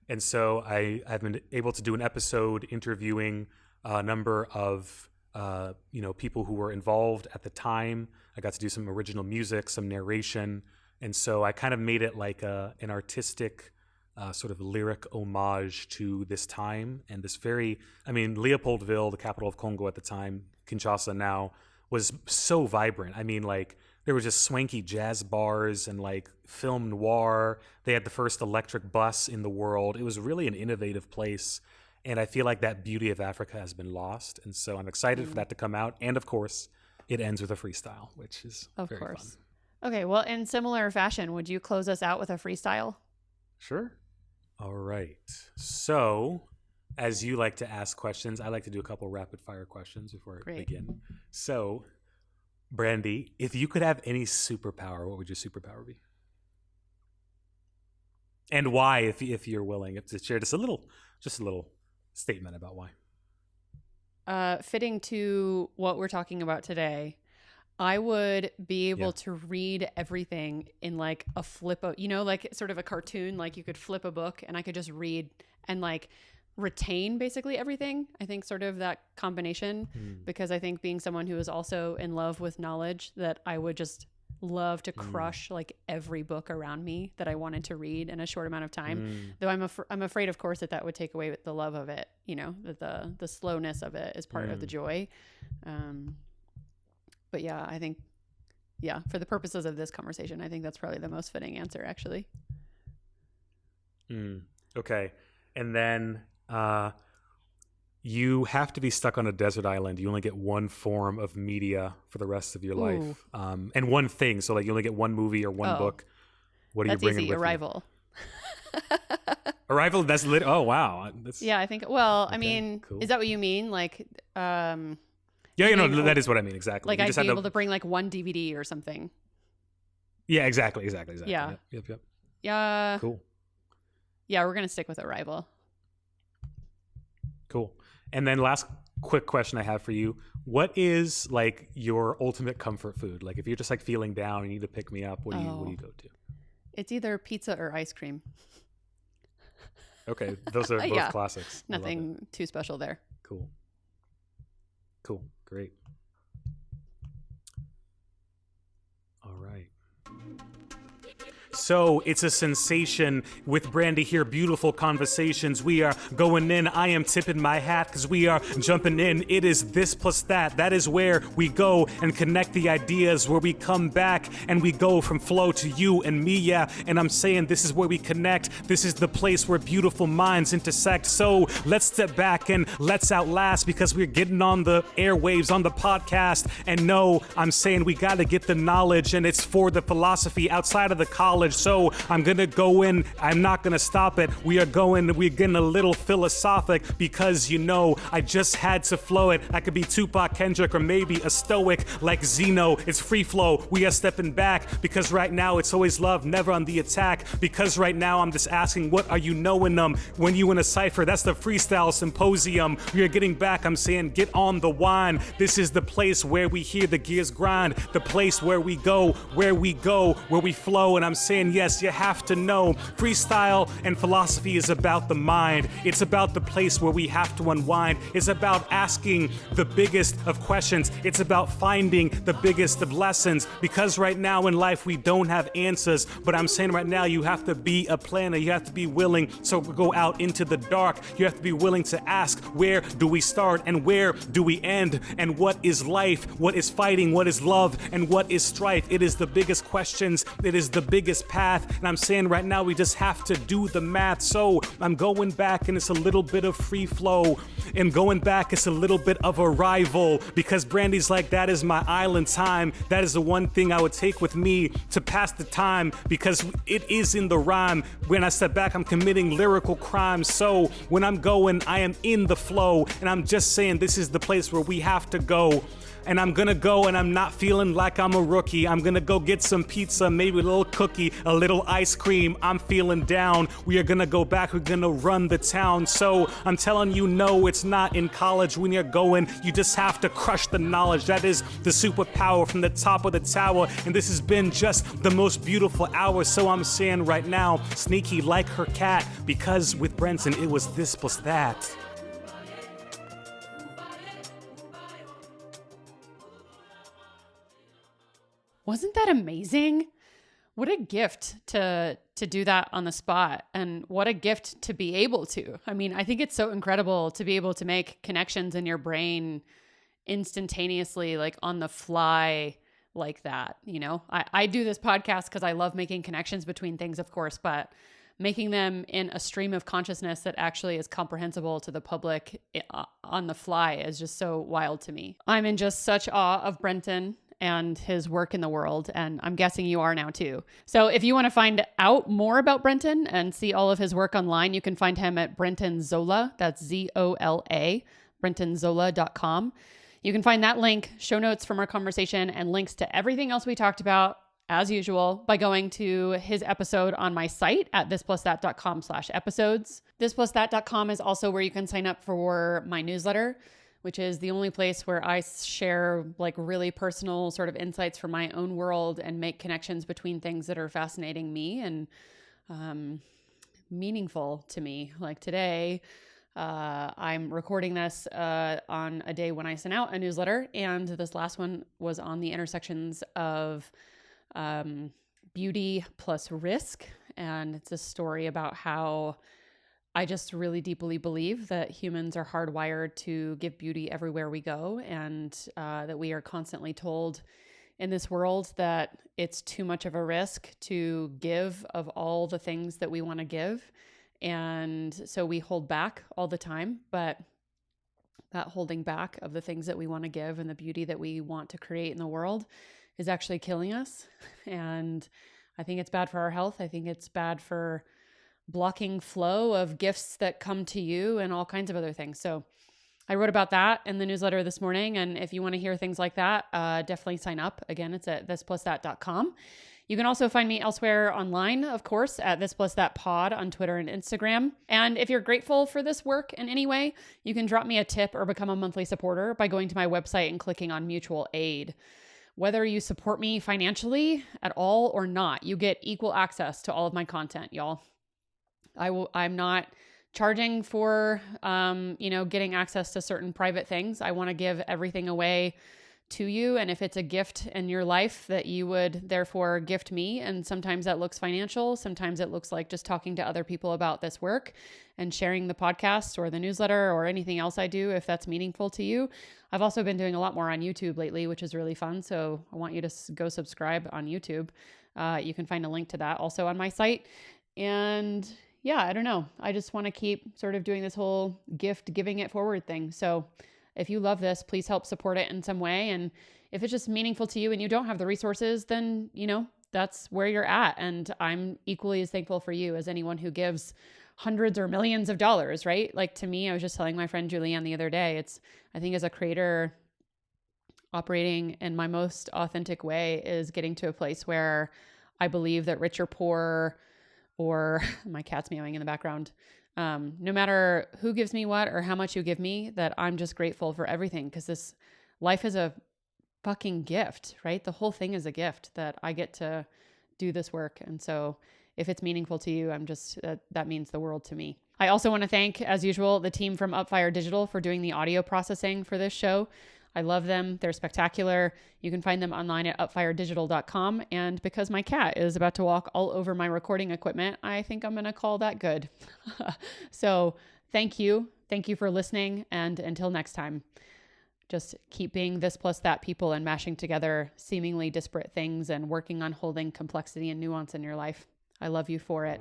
And so I've been able to do an episode interviewing a number of people who were involved at the time. I got to do some original music, some narration. And so I kind of made it like an artistic sort of lyric homage to this time. And this Leopoldville, the capital of Congo at the time, Kinshasa now, was so vibrant. I mean, like, there were just swanky jazz bars and like film noir. They had the first electric bus in the world. It was really an innovative place. And I feel like that beauty of Africa has been lost. And so I'm excited for that to come out. And of course, it ends with a freestyle, which is very fun. Okay, well, in similar fashion, would you close us out with a freestyle? Sure. All right. So, as you like to ask questions, I like to do a couple rapid fire questions before I begin. So, Brandy, if you could have any superpower, what would your superpower be? And why, if you're willing to share just a little statement about why. Fitting to what we're talking about today, I would be able to read everything in like a flip, like sort of a cartoon, like you could flip a book and I could just read and like retain basically everything. I think sort of that combination, because I think being someone who is also in love with knowledge, that I would just love to crush like every book around me that I wanted to read in a short amount of time. Though I'm afraid, of course, that would take away the love of it, that the slowness of it is part of the joy. But yeah, I think, for the purposes of this conversation, I think that's probably the most fitting answer, actually. Okay. And then you have to be stuck on a desert island. You only get one form of media for the rest of your life. And one thing. So like you only get one movie or one book. What are you bringing with Arrival. Arrival, that's lit. Oh, wow. I think, well, okay, I mean, cool. Is that what you mean? Like, that is what I mean. Exactly. Like I'd be able to bring like one DVD or something. Yeah, exactly. Yeah. Yep. Yeah. Cool. Yeah, we're going to stick with Arrival. Cool. And then last quick question I have for you. What is like your ultimate comfort food? Like if you're just like feeling down and you need to pick me up, what do you go to? It's either pizza or ice cream. Okay. Those are both classics. Nothing too special there. Cool. Great. All right. So it's a sensation with Brandy here. Beautiful conversations. We are going in. I am tipping my hat because we are jumping in. It is this plus that. That is where we go and connect the ideas, where we come back and we go from flow to you and me. Yeah. And I'm saying this is where we connect. This is the place where beautiful minds intersect. So let's step back and let's outlast, because we're getting on the airwaves, on the podcast. And no, I'm saying we got to get the knowledge, and it's for the philosophy outside of the college. So I'm going to go in. I'm not going to stop it. We're getting a little philosophic because, I just had to flow it. I could be Tupac, Kendrick, or maybe a stoic like Zeno. It's free flow. We are stepping back because right now it's always love, never on the attack. Because right now I'm just asking, what are you knowing them? When you in a cipher, that's the freestyle symposium. We are getting back. I'm saying, get on the wine. This is the place where we hear the gears grind. The place where we go, where we flow. And I'm saying, yes, you have to know freestyle and philosophy is about the mind. It's about the place where we have to unwind. It's about asking the biggest of questions. It's about finding the biggest of lessons, because right now in life we don't have answers. But I'm saying right now you have to be a planner. You have to be willing to go out into the dark. You have to be willing to ask, where do we start and where do we end? And what is life? What is fighting? What is love? And what is strife? It is the biggest questions. It is the biggest path. And I'm saying right now we just have to do the math. So I'm going back, and it's a little bit of free flow, and going back it's a little bit of arrival, because Brandy's like, that is my island time. That is the one thing I would take with me to pass the time, because it is in the rhyme. When I step back, I'm committing lyrical crimes. So when I'm going, I am in the flow, and I'm just saying this is the place where we have to go. And I'm gonna go, and I'm not feeling like I'm a rookie. I'm gonna go get some pizza, maybe a little cookie, a little ice cream. I'm feeling down. We are gonna go back. We're gonna run the town. So I'm telling you, no, it's not in college. When you're going, you just have to crush the knowledge. That is the superpower from the top of the tower. And this has been just the most beautiful hour. So I'm saying right now, sneaky like her cat, because with Brenton, it was this plus that. Wasn't that amazing? What a gift to do that on the spot, and what a gift to be able to. I mean, I think it's so incredible to be able to make connections in your brain instantaneously, like on the fly like that. I do this podcast because I love making connections between things, of course, but making them in a stream of consciousness that actually is comprehensible to the public on the fly is just so wild to me. I'm in just such awe of Brenton and his work in the world, and I'm guessing you are now too. So if you want to find out more about Brenton and see all of his work online, you can find him at Brenton Zola. That's Zola, brentonzola.com. You can find that link, show notes from our conversation, and links to everything else we talked about as usual, by going to his episode on my site at thisplusThat.com/episodes. ThisplusThat.com is also where you can sign up for my newsletter, which is the only place where I share like really personal sort of insights from my own world and make connections between things that are fascinating me and meaningful to me. Like today, I'm recording this on a day when I sent out a newsletter, and this last one was on the intersections of beauty plus risk. And it's a story about how I just really deeply believe that humans are hardwired to give beauty everywhere we go, and that we are constantly told in this world that it's too much of a risk to give of all the things that we want to give. And so we hold back all the time, but that holding back of the things that we want to give and the beauty that we want to create in the world is actually killing us. And I think it's bad for our health. I think it's bad for blocking flow of gifts that come to you and all kinds of other things. So I wrote about that in the newsletter this morning. And if you want to hear things like that, definitely sign up. Again, it's at thisplusThat.com. You can also find me elsewhere online, of course, at thisplusThatPod on Twitter and Instagram. And if you're grateful for this work in any way, you can drop me a tip or become a monthly supporter by going to my website and clicking on mutual aid. Whether you support me financially at all or not, you get equal access to all of my content, y'all. I'm not charging for, getting access to certain private things. I want to give everything away to you. And if it's a gift in your life that you would therefore gift me, and sometimes that looks financial, sometimes it looks like just talking to other people about this work and sharing the podcast or the newsletter or anything else I do, if that's meaningful to you. I've also been doing a lot more on YouTube lately, which is really fun. So I want you to go subscribe on YouTube. You can find a link to that also on my site. And yeah, I don't know. I just want to keep sort of doing this whole gift, giving it forward thing. So if you love this, please help support it in some way. And if it's just meaningful to you and you don't have the resources, then, that's where you're at. And I'm equally as thankful for you as anyone who gives hundreds or millions of dollars, right? Like to me, I was just telling my friend Julianne the other day, I think as a creator, operating in my most authentic way is getting to a place where I believe that rich or poor, or my cat's meowing in the background, no matter who gives me what or how much you give me, that I'm just grateful for everything, because this life is a fucking gift, right? The whole thing is a gift that I get to do this work. And so if it's meaningful to you, that means the world to me. I also want to thank, as usual, the team from Upfire Digital for doing the audio processing for this show. I love them. They're spectacular. You can find them online at upfiredigital.com. And because my cat is about to walk all over my recording equipment, I think I'm going to call that good. So thank you. Thank you for listening. And until next time, just keep being this plus that people and mashing together seemingly disparate things and working on holding complexity and nuance in your life. I love you for it.